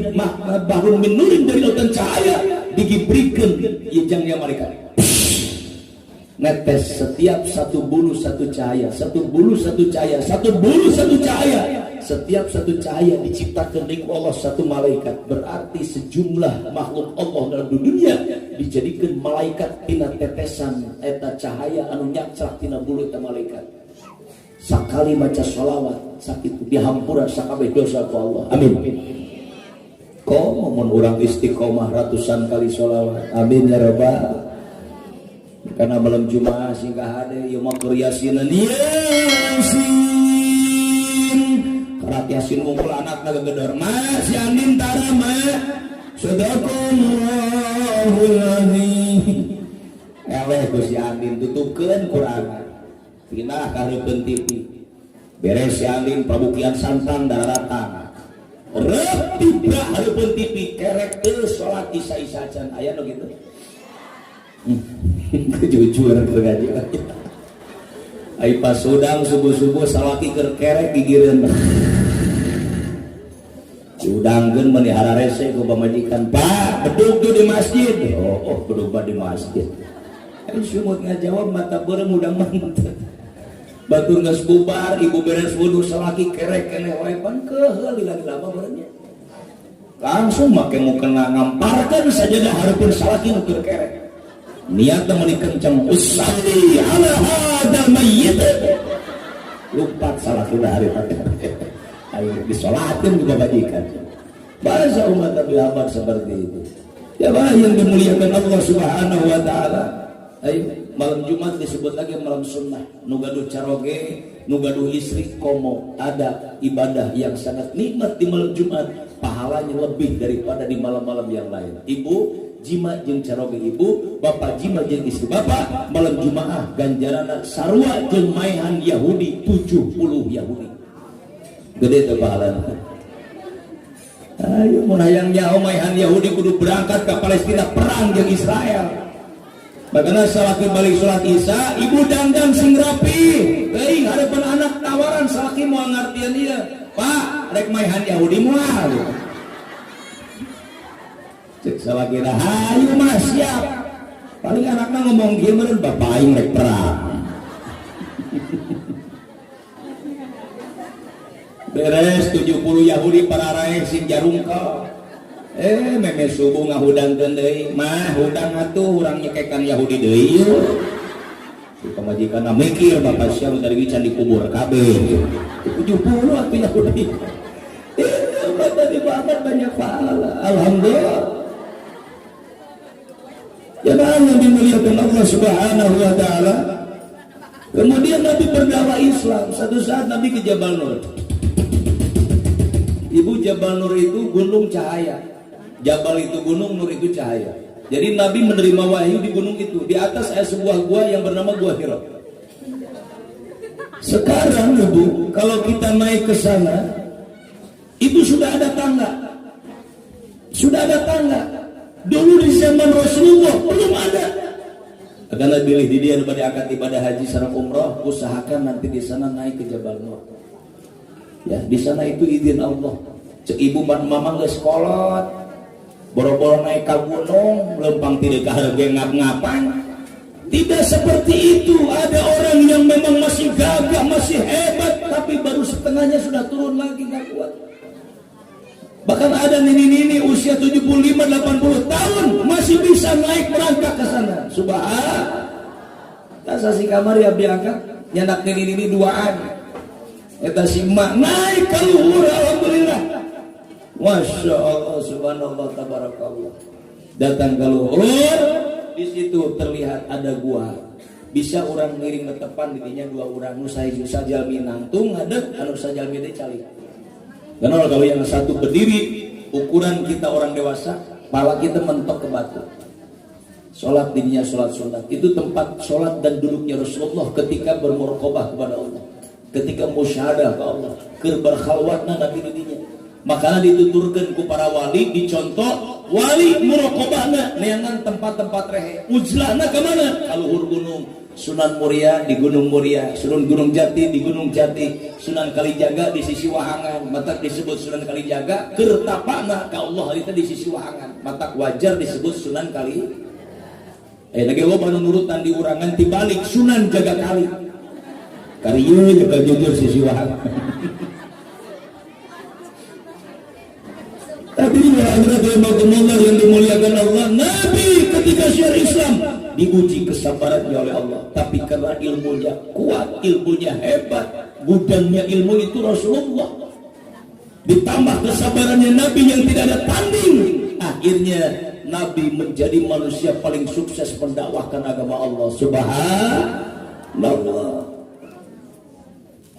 bahrun min nurin, dari lautan cahaya, digibrikeun ieu jangnya malaikat. Netes setiap satu bulu satu cahaya, satu bulu satu cahaya, satu bulu satu cahaya. Setiap satu cahaya diciptakan oleh Allah satu malaikat. Berarti sejumlah makhluk Allah dalam dunia dijadikan malaikat tina tetesan eta cahaya anu nyacrak tina bulu eta malaikat. Sakali baca sholawat sakit dihampura sakabeh dosa ku Allah. Amin. Komo mun urang istiqomah ratusan kali sholawat. Amin ya rabbal. Karena malam Jumat singkah hade ieu mah keur yasinan yasin. Karat yasin ngumpul anakna gegedor. Mas yanin tara mah. Sadaqallahul azim. Eleh Gus Yanin tutupkeun Quran. Pindah ka hareupeun TV. Beres yanin pabukian santan daratan. Rep tiba hareupeun TV kerek teu salat isya can aya nu kitu. Jujur kergaji. Ai pas udang subuh-subuh salaki keur kerek gigireun. Udangkeun meni hararese ku pamajikan, "Pak, bedug tuh di masjid." Oh, bedug di masjid. Ai sumut ngajawab mata beureum udang mantep. Batur geus bubar, ibu beres wudu salaki kerek keneh wae pan keheul lila-lila babarnya. Langsung make mukena ngamparkeun sajadah hareupeun salaki nu keur kerek. Niatna meuni kenceng, usalli ala hada mayyit. Lupa salaki da hari teh. Ayo disolatin juga bajikan. Bahasa umat Nabi Muhammad seperti itu. Ya yang dimuliakan Allah Subhanahu wa taala. Ayo malam Jumat disebut lagi malam sunnah. Nu gaduh caroge, nu gaduh istri komo, ada ibadah yang sangat nikmat di malam Jumat, pahalanya lebih daripada di malam-malam yang lain. Ibu jima jeung caroge ibu, bapak jima jeung istri bapak, malam Jumaah ganjarana sarua jeung maehan Yahudi 70 Yahudi. Gede teh pahalana. Ayo mun hayang nyaho maehan Yahudi kudu berangkat ke Palestina perang jeung Israel. Bagaimana salaki balik sholat isya, ibu dandan sing rapi, teuing hareupeun anak tawaran salaki moal ngartieun ieu. Pak, rek maehan Yahudi moal. Cek salaki dah, hayu mah siap. Paling anakna ngomong kieu meureun bapak aing rek perang. Beres 70 Yahudi para raek sing jarungkal. Meme subuh ngahudangkeun deui, mah hudang atuh urang nyekekan Yahudi deui. Si pamajikanna mikir bapak sia dari can dikubur kabeh. 70 atuh Yahudi. Umat Nabi Muhammad banyak pahala. Alhamdulillah. Jemaah yang dimuliakan Allah Subhanahu wa taala. Kemudian Nabi berdakwah Islam. Satu saat Nabi ke Jabal Nur. Ibu Jabal Nur itu gunung cahaya. Jabal itu gunung, Nur itu cahaya. Jadi Nabi menerima wahyu di gunung itu. Di atas ada sebuah gua yang bernama Gua Hira. Sekarang Ibu, kalau kita naik ke sana, itu sudah ada tangga. Sudah ada tangga. Dulu di zaman Rasulullah belum ada. Karena pilih di dia pada akad ibadah haji sareng umrah, usahakan nanti di sana naik ke Jabal Nur. Ya, di sana itu izin Allah. Cek ibu mamang geus kolot, boro-boro naik ke gunung, lempang tidak ke harga ngap-ngapan. Tidak seperti itu. Ada orang yang memang masih gagah, masih hebat, tapi baru setengahnya sudah turun lagi, gak kuat. Bahkan ada nini-nini usia 75-80 tahun masih bisa naik merangkak ke sana. Subhanallah. Tasa si kamar ya diangkat, nyandak nini-nini duaan. Eta si emak naik ke luhur, alhamdulillah. Masya Allah, subhanallah, tabarakallah. Datang ke luhur, di situ terlihat ada gua. Bisa orang ngiring ke depan, didinya 2 orang. Nu sajalmi nangtung ngadeg, anu sajalmi teh cali. Karena kalau yang satu berdiri, ukuran kita orang dewasa, kepala kita mentok ke batu. Sholat dirinya sholat sunat. Itu tempat sholat dan duduknya Rasulullah ketika bermuraqabah kepada Allah, ketika musyahadah ke Allah, berkhalwatna Nabi dirinya. Makanya dituturkan ku para wali, dicontoh wali muraqabahna neangan tempat-tempat rehe. Ujlahna ke mana? Ka luhur gunung. Sunan Muria di Gunung Muria, Sunan Gunung Jati di Gunung Jati, Sunan Kalijaga di sisi Wahangan, matak disebut Sunan Kalijaga, kertapana ka Allah itu di sisi Wahangan, matak wajar disebut Sunan Kali. Lagi loba nurutan di urangan tibalik Sunan Jaga Kali. Karieu jaga jujur sisi Wahangan. Tapi Allah yang dimuliakan Allah, Nabi ketika syiar Islam diuji kesabarannya oleh Allah. Tapi karena ilmunya kuat, ilmunya hebat, gudangnya ilmu itu Rasulullah, ditambah kesabarannya Nabi yang tidak ada tanding, akhirnya Nabi menjadi manusia paling sukses mendakwahkan agama Allah. Subhanallah.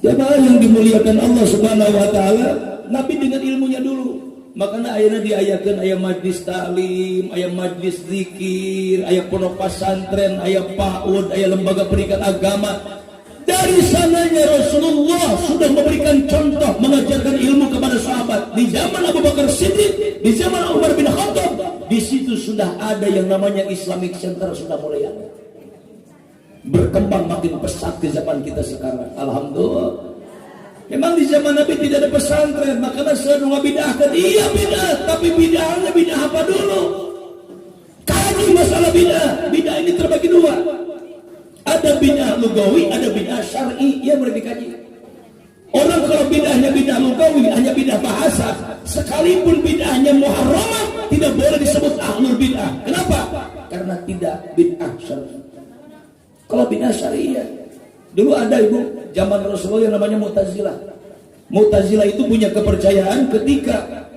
Jemaah yang dimuliakan Allah Subhanahu wa taala, Nabi dengan ilmunya dulu. Makanya ayeuna diayakeun aya majlis taklim, aya majlis zikir, aya pondok pesantren, aya PAUD, aya lembaga pendidikan agama. Dari sananya Rasulullah sudah memberikan contoh mengajarkan ilmu kepada sahabat. Di zaman Abu Bakar Siddiq, di zaman Umar bin Khattab, di situ sudah ada yang namanya Islamic Center, sudah mulai ada. Berkembang makin pesat ke zaman kita sekarang. Alhamdulillah. Memang di zaman Nabi tidak ada pesantren, makanya selalu ngabidahkan. Iya bidah, tapi bidahnya bidah apa dulu? Kaji masalah bidah. Bidah ini terbagi 2. Ada bidah lugawi, ada bidah syar'i. Ia boleh dikaji. Orang kalau bidahnya bidah lugawi, hanya bidah bahasa, sekalipun bidahnya muharramah, tidak boleh disebut ahlul bidah. Kenapa? Karena tidak bidah syar'i. Kalau bidah syar'i, dulu ada ibu zaman Rasulullah yang namanya Mu'tazilah. Mu'tazilah itu punya kepercayaan ketika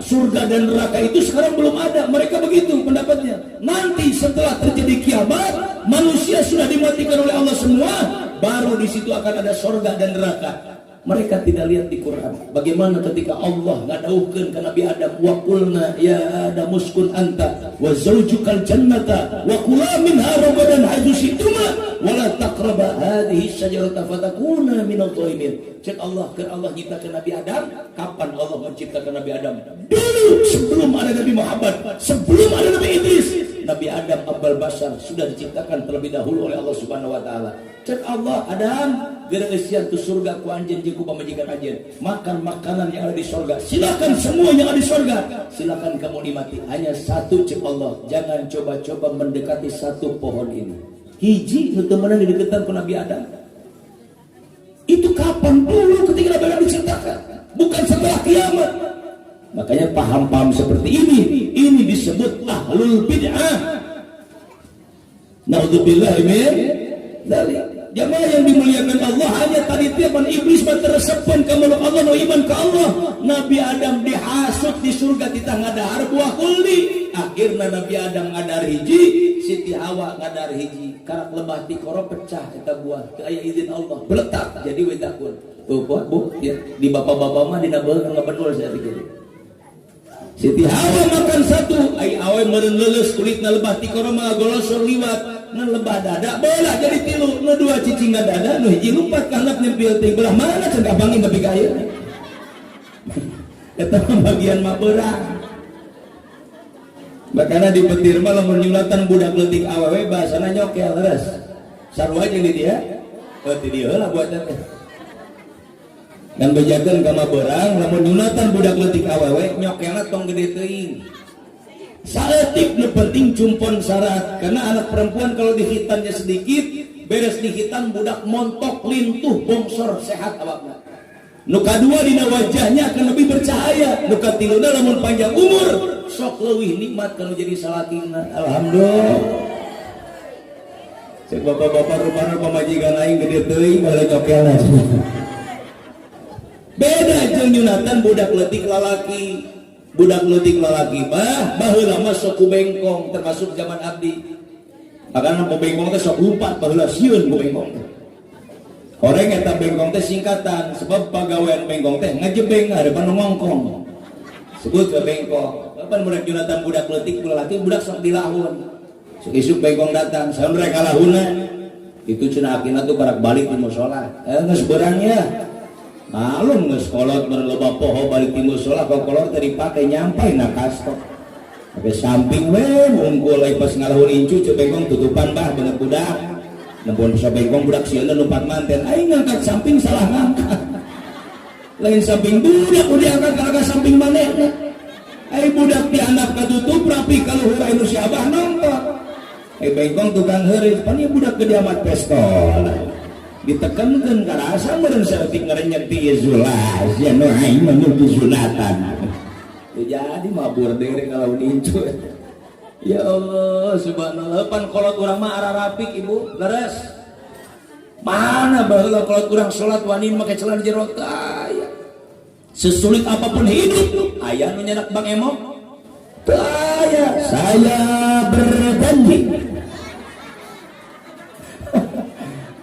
surga dan neraka itu sekarang belum ada. Mereka begitu pendapatnya. Nanti setelah terjadi kiamat, manusia sudah dimatikan oleh Allah semua, baru di situ akan ada surga dan neraka. Mereka tidak lihat di Quran bagaimana ketika Allah ngadauhkeun ka Nabi Adam, wa qulna ya Adam uskun anta wa zawjukal jannata wa kula minha ragadan haitsu syi'tuma wa la taqraba hadhihi syajarata fatakuna minadh dhalimin. Cek Allah ke Allah nyiptakan Nabi Adam. Kapan Allah menciptakan Nabi Adam? Dulu sebelum ada Nabi Muhammad, sebelum ada Nabi Idris. Nabi Adam Abul Bashar sudah diciptakan terlebih dahulu oleh Allah Subhanahu wa taala. Cek Allah, Adam geus tu surga ku anjeun jeung ku pamajikan anjeun. Makan makanan yang ada di surga. Silakan semua yang ada di surga. Silakan kamu nikmati. Hanya satu cek Allah, jangan coba-coba mendekati satu pohon ini. Hiji nu teu meunang dideketan ku Nabi Adam. Itu kapan? Dulu ketika Nabi Adam diciptakan, bukan setelah kiamat. Makanya paham-paham seperti ini disebut ahlul bid'ah. Naudzubillah min dzalik. Jamaah yang dimuliakan Allah, hanya tadi tiapan iblis tersepen ke makhluk Allah no iman ke Allah. Nabi Adam dihasut di surga kita ngadahar buah kuldi. Akhirna Nabi Adam ngadar hiji, Siti Hawa ngadar hiji. Karak lebah tikoro pecah eta buah. Teu aya izin Allah, beletak jadi wetakun. Tuh Bu, ya, di bapak-bapak mah dina beul ngabedul saya pikir. Siti Hawa makan satu, ai awe meureun leuleus kulitna lebah tikoro mah golosor liwat. Ngan lebah dada bola jadi 3, nu 2 cicing dada, nu hiji lumpat ka handap nempel teh belah mana cenah abangi nepi ka ieu. Eta bagian mah beurang. makanya di petir mah lamun nyulatan budak leutik awewe bahasana nyokel terus sarua jeung di dia di dia heula buatna teh dan bejakeun ka mabeurang lamun nyulatan budak leutik awewe nyokelna tong gede teuing saeutik nu penting cumpon syarat karena anak perempuan kalau dihitannya sedikit beres dihitan budak montok lintuh bongsor sehat awakna nu kadua dina wajahnya akan lebih bercahaya nu katiluna lamun panjang umur sok leuwih nikmat kalau jadi salakina alhamdulillah cek bapak-bapak rupana pamajikan aing gede teuing bala cokelna beda jeung nyunatan budak leutik lalaki baheula mah sok ku bengkong termasuk zaman abdi akan mau bengkong teh sok lumpat baheula sieun ku bengkong teh orang eta bengkong teh singkatan sebab pagawean bengkong teh ngajebeng harapan ngongkong sebut ke bengkong kapan budak junatan budak leutik lalaki budak sok dilahun sok isuk bengkong datang saha mereka lahuna itu cenah akina tuh barak balik di mushola geus beurangnya malum geus kolot berloba poho balik di mushola kok kolot teh dipake nyampai na kastok ke samping we mungkul ai pas ngalahun incu ceu bengkong tutupan bah beungeut budak nempon sa bengkong budak sieuna numpat manten aing ngangkat samping salah ngangkat lain samping budak udah angkat ke samping manehna ai budak diandap katutup rapi kalau heula anu si abah nonton ai bengkong tukang heureus pan ieu budak gede amat pestol ditekenkeun karasa meureun saeutik ngarenyek ti zulas ya nu aing mah nu zulatan jadi mabur deure kalau nincu ya Allah subhanallah pan kolot urang mah ararapik ibu leres mana baheula kolot urang salat wani make celana jero aya sesulit apapun hidup aya nu nyanak Bang Emok aya saya berjanji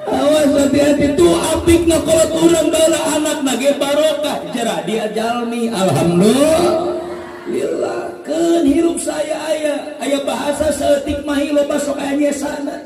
awas hati-hati tuh apik na kolot urang baheula anak nage barokah jera dia jalmi alhamdulillah lilahkeun hirup saya aya bahasa saeutik mah loba sok aya nyesana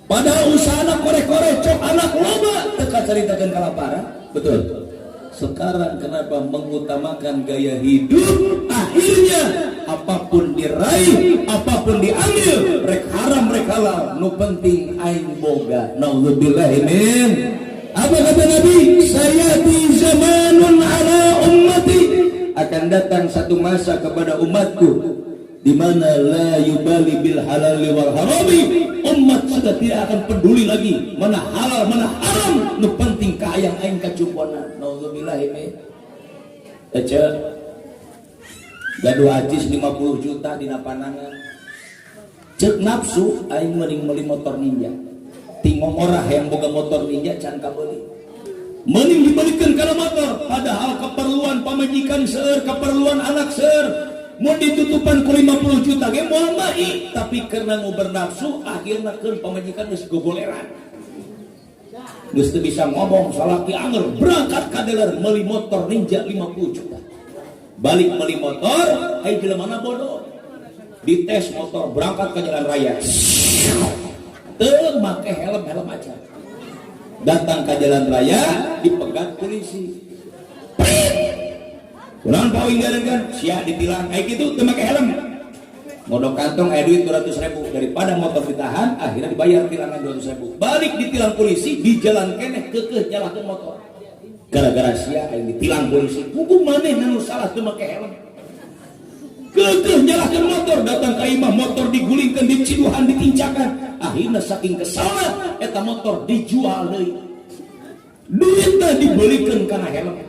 padahal usahana korek-korek cok anak loba teu kacaritakeun kalaparan betul sekarang kenapa mengutamakan gaya hidup akhirnya apapun diraih apapun diambil rek haram rek halal nu penting aing boga naudzubillah min apa kata Nabi sayati zamanun ala ummati akan datang satu masa kepada umatku di mana la yubali bil halal wal harami umat sudah tidak akan peduli lagi mana halal mana haram nu penting ka hayang aing kacumpona naudzubillah min ece gaduh ajis 50 juta dina panangan cek nafsu aing mending meuli motor ninja tingong orah yang boga motor ninja can kabeuli mending dibalikan karena motor padahal keperluan pamajikan seueur keperluan anak seueur mau ditutupan ku 50 juta ge moal mai tapi karena mau bernafsu akhirna keun pamajikan geus gogoleran geus teu bisa ngomong salaki anger berangkat ka dealer meuli motor ninja 50 juta balik meuli motor ai jelemana bodoh dites motor berangkat ke jalan raya teu make helm aja datang ke jalan raya dipegat polisi kurang pawing kan siap ditilang kayak gitu teu make helm modok kantong aya duit 200.000 daripada motor ditahan akhirnya dibayar tilangan 200.000 balik ditilang polisi di jalan keneh keukeuh nyalakeun motor gara-gara sia aya ditilang polisi hukum maneh nu salah teu make helm keukeuh nyalakeun motor datang ka imah motor digulingkeun diciduhan ditincakan akhirnya saking kesalna eta motor dijual deui duitna dibelikeun kana helm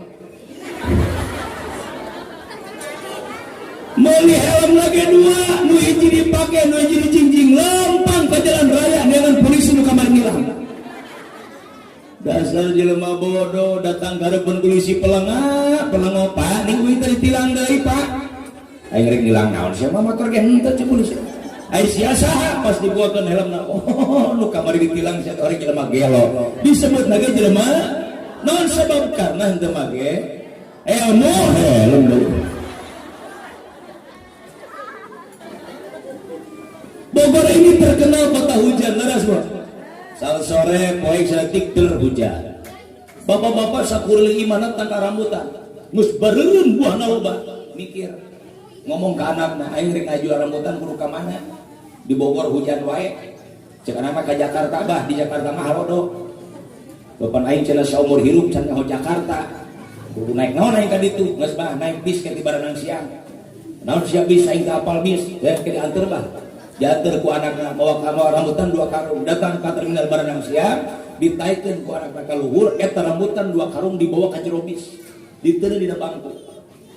meuli helm lagi dua nu hiji dipake nu hiji dijingjing lempang ke jalan raya dengan polisi nu kamar nilang dasar jelema bodoh datang ka harapan polisi pelengah pak ning uwi teh ditilang deui pak aing rek nilang naon sia motor ge henteu cek polisi ai sia saha pas dibuatkeun helmna oh nu kamari ditilang sia orang jelema gelo disebut lagi jelema naon sabab karena henteu make ilmu helm Bogor ini terkenal kota hujan leras bro sal sore poe saeutik teur hujan bapak-bapak sakureuleung imanna tangka rambutan geus bareureun buahna loba mikir ngomong ke anakna, aing rek ngaju rambutan kudu ka mana? Di Bogor hujan wae. Cek anak ka Jakarta bah, di Jakarta mah halodo. Bapak aing cenah saumur hirup can ka Jakarta. Kudu naik naon aing ka ditu, geus bah naik bis ke di barenang siang. Naon sia bis aing teu apal bis, ke diantar bah. Diantar ku anakna bawa rambutan 2 karung, datang ka terminal barenang siang, ditaikeun ku anakna ka luhur, eta rambutan 2 karung dibawa ka jero bis. Diteureun dina bangku.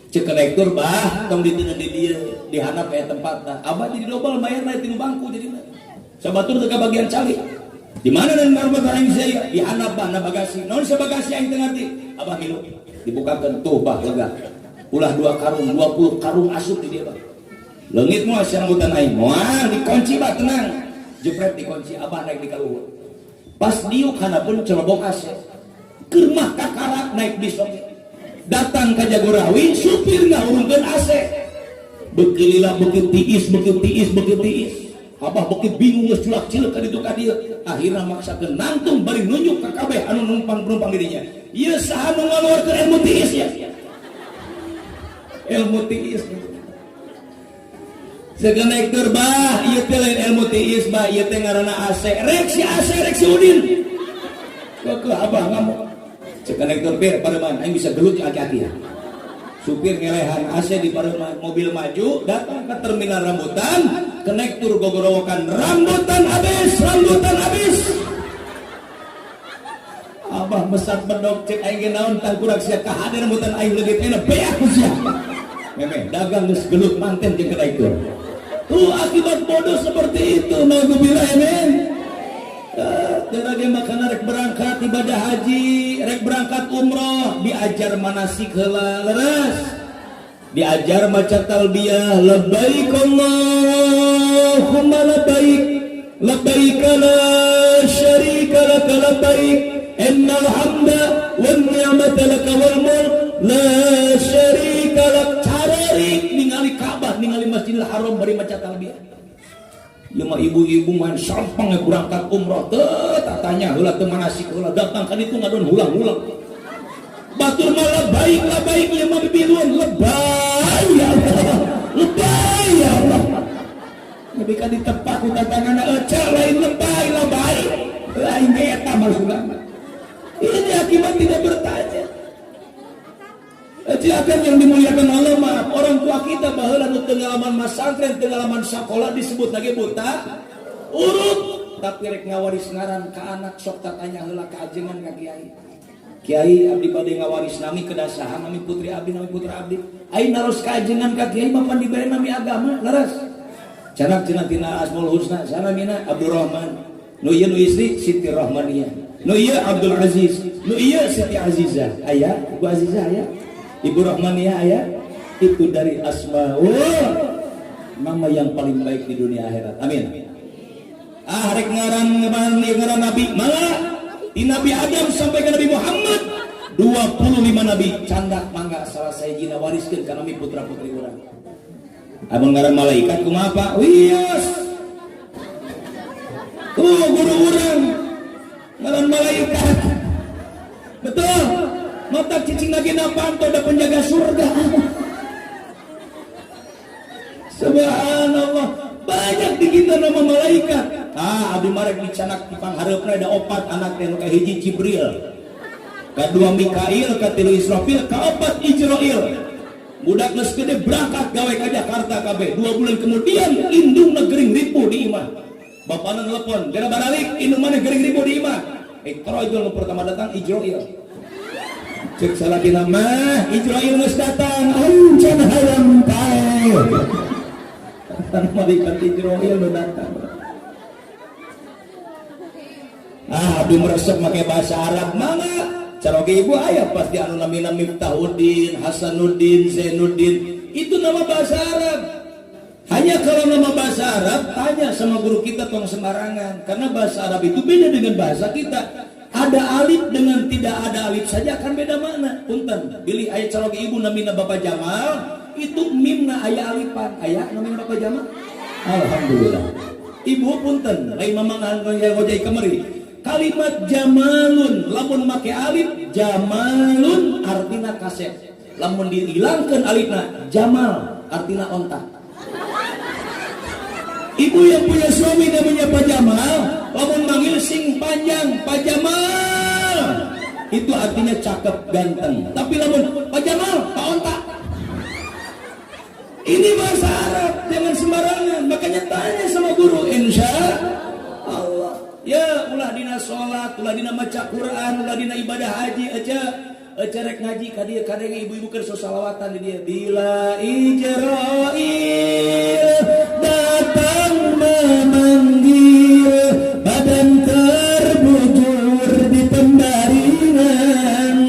Cek konektor bah tong diteuneun di dieu dihandap aya tempatna. Abah jadi dobel bayarna di bangku jadina. Sabatur teu ka bagian cali. Di mana dan marbat aing saya dihandap bah na bagasi. Naon sa bagasi aing teu ngarti. Abah milu dibukakeun tuh bah lega. Ulah 2 karung, 20 karung asup di dieu bah. Leungit moal sia rambutan aing. Moal dikunci bah tenang. Jepret dikunci abah naik di kaluhur. Pas diuk hanapeun celobong AC. Keur mah kakarak naik bis oge. Datang ke Jagorawi, supir nggak urungkan AC. Bekililah bukit tiis. Abah bukit bingung ngeculak cilek ka ditu ka dieu. Akhirna maksakeun nangtung bari nunjuk ka kabeh anu numpang penumpang dirinya. Ieu saha nu ngalawarkeun ilmu tiis ya? Ilmu tiis. Segenekteur bah, ieu teh lain ilmu tiis bah, ieu teh ngaranna AC. Rek si Udin. Keuh abah ngamuk. Konektor bir pareman aing bisa gelut aki-aki ya. Supir ngelehan AC di pareman mobil maju datang ke terminal rambutan, konektor gogorowokan rambutan habis. Abah mesat bedog cek aing naon tang kurang sia ka hadir rambutan aing leugit enak beak sia. Meme dagang geus gelut manten jeung konektor. Tuh akibat bodoh seperti itu naudzubillah men. Terage makana rek berangkat ibadah haji, rek berangkat umroh, diajar manasik heula leres. Diajar maca talbiyah labbaik Allahumma labbaik, labbaik la syarika lak labbaik, innal hamda wan ni'mata lak wal mulk la syarika lak. Cararik ningali Ka'bah, ningali Masjidil Haram bari maca talbiyah. Ya mah ibu-ibu main sampang berangkat umroh tatanya heula teu manasik heula datang ka ditu ngadon hulang-hulang. Batur mah labbaik ya mah bibiluan lebay ya Allah. Tapi kan di tempat ku tatangana ecah lain lebay. Lain eta maksudna. Ini akibat tidak bertanya. Akan yang dimuliakan Allah mah orang tua kita baheula nu teu ngalaman masantren, teu ngalaman sakola disebut lagi buta urut, tapi rek ngawaris ngaran ka anak sok tatanya heula ka ajengan ka kiai. Kiai abdi bade ngawaris nami kedasahan nami putri abdi nami putra abdi. Aing naros ka ajengan ka kiai mapan dibere nami agama leres. Canak cenah tina Asmaul Husna sanamina Abdurrahman. Nu ieu nu istri Siti Rahmaniyah. Nu ieu Abdul Aziz. Nu ieu Siti Azizah. Aya, Bu Azizah aya. Ibu Rahmaniyah ayah itu dari Asmaul, nama yang paling baik di dunia akhirat. Amin. Rek ngaran Nabi malah di Nabi Adam sampai ke Nabi Muhammad 25 nabi candak mangga salah sayjina wariskeun ka nami putra-putri urang. Abang ngaran malaikat kumaha Pak? Wios. Tuh guru urang ngaran malaikat. Betul. Mata cicing lagi napanto ada penjaga surga. Subhanallah, banyak di kita nama malaikat. Abdi marek dicanak di panghareupeuna ada 4 anak teh nu kahiji Jibril, kadua Mikail, katilu Israfil, kaopat Ijrail. Budak geus gede berangkat gawe ka Jakarta kabeh. 2 bulan kemudian indungna gering ripu di imah. Bapana nelpon, "Gara baralik indung mana gering ripu di imah?" Ikrojul pertama datang Ijrail. Cek salah dina mah Ijrail geus datang, can hayang tae. Malaikat Ijrail nu datang. Abdi meresep make bahasa Arab mangga. Caroge ibu aya pasti anu namina Miftahuddin, Hasanuddin, Zainuddin. Itu nama bahasa Arab. Hanya kalau nama bahasa Arab tanya sama guru kita tong sembarangan, karena bahasa Arab itu beda dengan bahasa kita. Ada alif dengan tidak ada alif saja akan beda makna. Punten, pilih ayat caroge ibu namina Bapak Jamal, itu mimna aya alifan, aya namina Bapak Jamal. Alhamdulillah. Ibu punten, lain mamangan ngojai kemari. Kalimat jamalun lamun make alif jamalun artina kasep. Lamun dihilangkeun alifna jamal artinya onta. Ibu yang punya suami namanya Pak Jamal, lamun manggil sing panjang Pak Jamal, itu artinya cakep ganteng. Tapi lamun Pak Jamal, Pak Onta, ini bahasa Arab, jangan sembarangan. Makanya tanya sama guru, insya Allah. Ya, ulah dina sholat, ulah dina maca Quran, ulah dina ibadah haji aja. Cerek ngaji ka dieu kadang ibu-ibu keur salawatan di dia. Bila Ijrail datang memanggil, badan terbujur di pembaringan,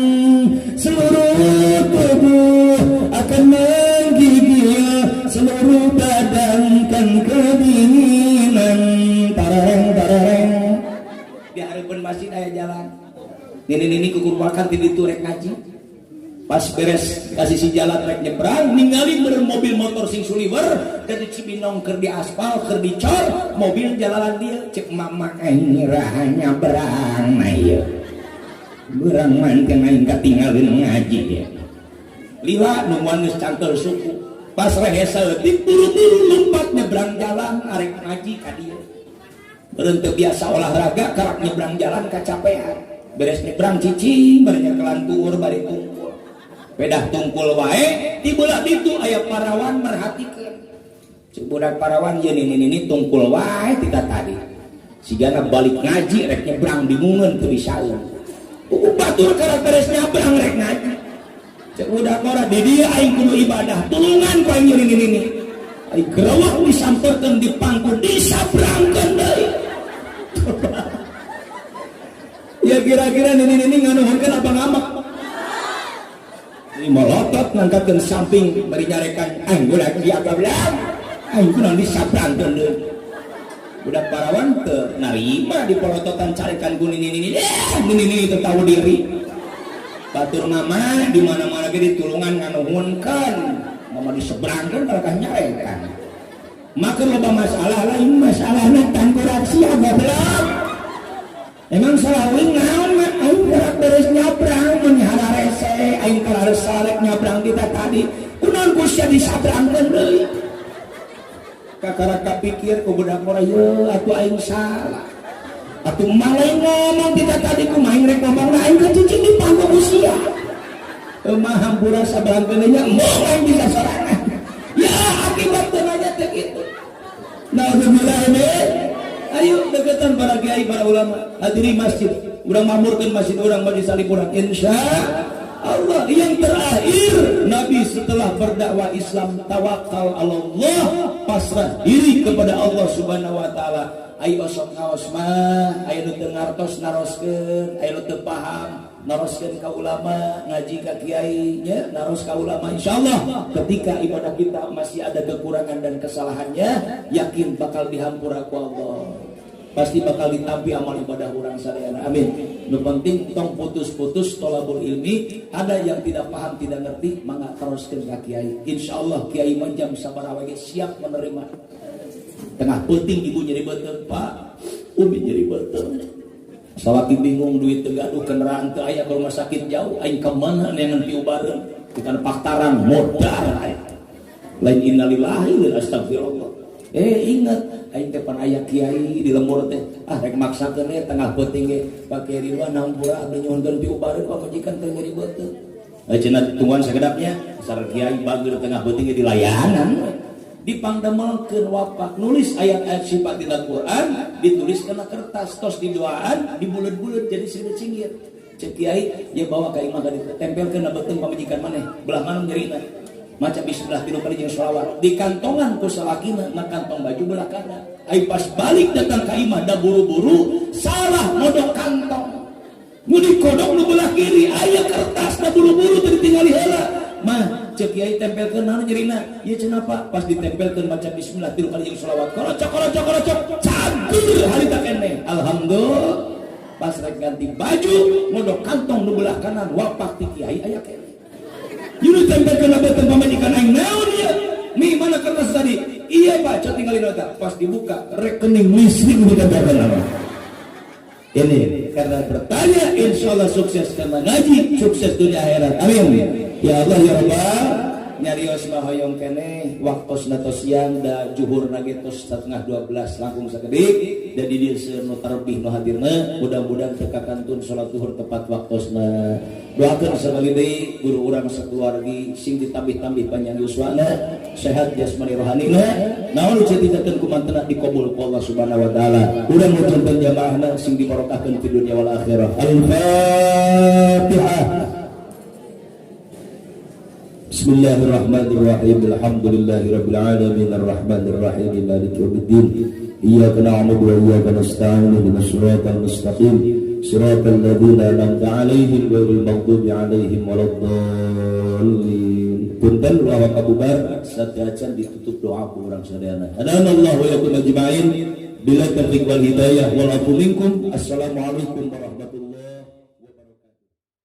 seluruh tubuh akan menggigil, seluruh badan kan kedinginan. Tareng di harapan masjid aya jalan. Nini kukur makan di turek ngaji. Pas beres kasih si jalan rek nyebrang, ningali mobil motor sing suliwer dari Cibinong keur di aspal, keur dicor, mobil jalanan dia cek mama aing rahanya berang na ieu. Berang man teh aing katinggalin ngaji ya. Lila nu geus cangkel suku. Pas rehese dituru-turu lompat nyebrang jalan arek ngaji ka dieu. Beureun teu biasa olahraga karak nyebrang jalan kacapean. Beres nyebrang cicing barenya kelantur bari tungkul. Pedah tungkul wae tibeula ditu aya parawan merhatikeun. Cek budak parawan ye nini tungkul wae tika tadi. Sigana balik ngaji rek nyebrang bingungeun teu bisaeun. Batur karak beres nyebrang rek ngaji. Cek budak ora di dieu aing kudu ibadah. Tulungan ku aing nini. Aing gerawak disamperkeun di pangku disabrangkeun deui. Ya kira-kira nini nganuhunkeun apa ngamak? Ini melotot ngangkatkeun samping bari nyarekan aing budak diaga belang. Aing kunaon disabrangkeun deui. Budak parawan teu narima dipolototan carekan ku nini. Nini teu tahu diri. Batur mama di mana-mana ge ditulungan nganuhunkeun. Mama diseberangkeun kalakah nyarekan. Maka loba masalah lain masalahna tanggurak sia goblok. Emang salah uing naon mah aing gerak beres nyabrang mun hararese aing kalar sarek nyabrang kita tadi kunaon ku sia disabrangkeun deui. Kakara kapikir ku budak mora yeuh atuh aing salah. Atuh malai ngomong kita tadi ku main rek ngomong aing ka cicing di pangku ku sia. Teu mah hampura sabrangkeun nya moh aing bisa sorangan. Ya akibat teu nya teh kitu. Naudzubillah min. Ayo deketan para kiai para ulama hadiri masjid urang mamurkeun masjid urang bagi salib urang insya Allah. Yang terakhir Nabi setelah berdakwah Islam tawakal Allah, pasrah diri kepada Allah Subhanahu wa taala. Ayo sok ngaos mah aya nu teu ngartos naroskeun, aya nu teu paham naroskeun ka ulama, ngaji ka kiai nya naros ka ulama. Insyaallah ketika ibadah kita masih ada kekurangan dan kesalahannya, yakin bakal dihampura ku Allah. Pasti bakal ditampi amal ibadah orang sadayana. Amin. Nu penting tong putus-putus tolabul ilmi, ada yang tidak paham tidak ngerti mangga teruskeun ka kiai. Insyaallah kiai manjam sabaraha we siap menerima. Tengah penting ibu nyeri beuteung, Pak. Umi nyeri beuteung. Salaki bingung duit teu gaduh kendaraan teu aya ka rumah sakit jauh, aing ka mana neangan piubareun? Kita paktaran modal aya. Lain innalillahi wa astagfirullah. Ingat aing teh pan aya kiai di lembur teh rek maksakeun teh tengah penting ge Pak Kiai Ridwan nampura abdi nyuhunkeun piubareun pamajikan teh nyeri beuteung. Cenah tungguan sakedapnya sareng kiai bageur tengah penting ge dilayanan. Dipangdamelkeun wapak nulis ayat-ayat sifat dina Quran ditulis kena kertas tos didoaan dibuleut-buleut jadi singir-singir. Cek kiai ya bawa ka imah ditempelkeun na beuteung pamajikan maneh belah mana nyerina. Maca bismillah 3 kali jeung shalawat di kantongan ku salakina na kantong baju belah kanan. Ai pas balik datang ka imah da buru-buru salah modok kantong. Nu dikodok nu belah kiri aya kertas da buru-buru teu ditingali heula. Mah cek kiai tempelkeun naon nyerina? Ieu cenah Pak, pas ditempelkeun maca bismillah 3 kali jeung shalawat. Korocok cagur harita keneh. Alhamdulillah. Pas rek ganti baju modok kantong nu belah kanan wapak ti kiai aya keneh. Yunu tempelkeun beuteung pamajikan aing naon ieu? Mi mana kertas tadi? Iya Pak, cek tinggalin nota. Pas dibuka rekening listrik ditempelkeun nama. Ini karena bertanya insyaallah sukses karena ngaji, sukses dunia akhirat. Amin. Ya Allah ya Rabbal nyarios mah hoyong kene waktosna tos siang da juhurna ge tos 11:30 langkung sakedik da di dieu seueur nu tarbih nu hadirna mudah-mudahan teu kakantun salat zuhur tepat waktosna. Doakeun sabali deui guru urang sakeluargi sing ditambih-tambih panjang yuswana sehat jasmani rohanina naon cetitakeun ku mantena dikabul ku Allah Subhanahu wa taala. Urang nuntun jamaahna sing dibarokahkeun fi dunya wal akhirah. Al-Fatihah. Bismillahirrahmanirrahim. Alhamdulillahirabbil alamin arrahmanir rahim maliki yaumiddin. Iyyaka na'budu wa iyyaka nasta'in ihdinas siratal mustaqim siratal ladzina an'amta 'alaihim ghairil maghdubi 'alaihim waladdallin. Punten wa kabubar sadacan ditutup doa ku urang sadayana. Hadanallahu wa yakum ajma'in bila taufiq wal hidayah wal afu minkum. Assalamualaikum warahmatullahi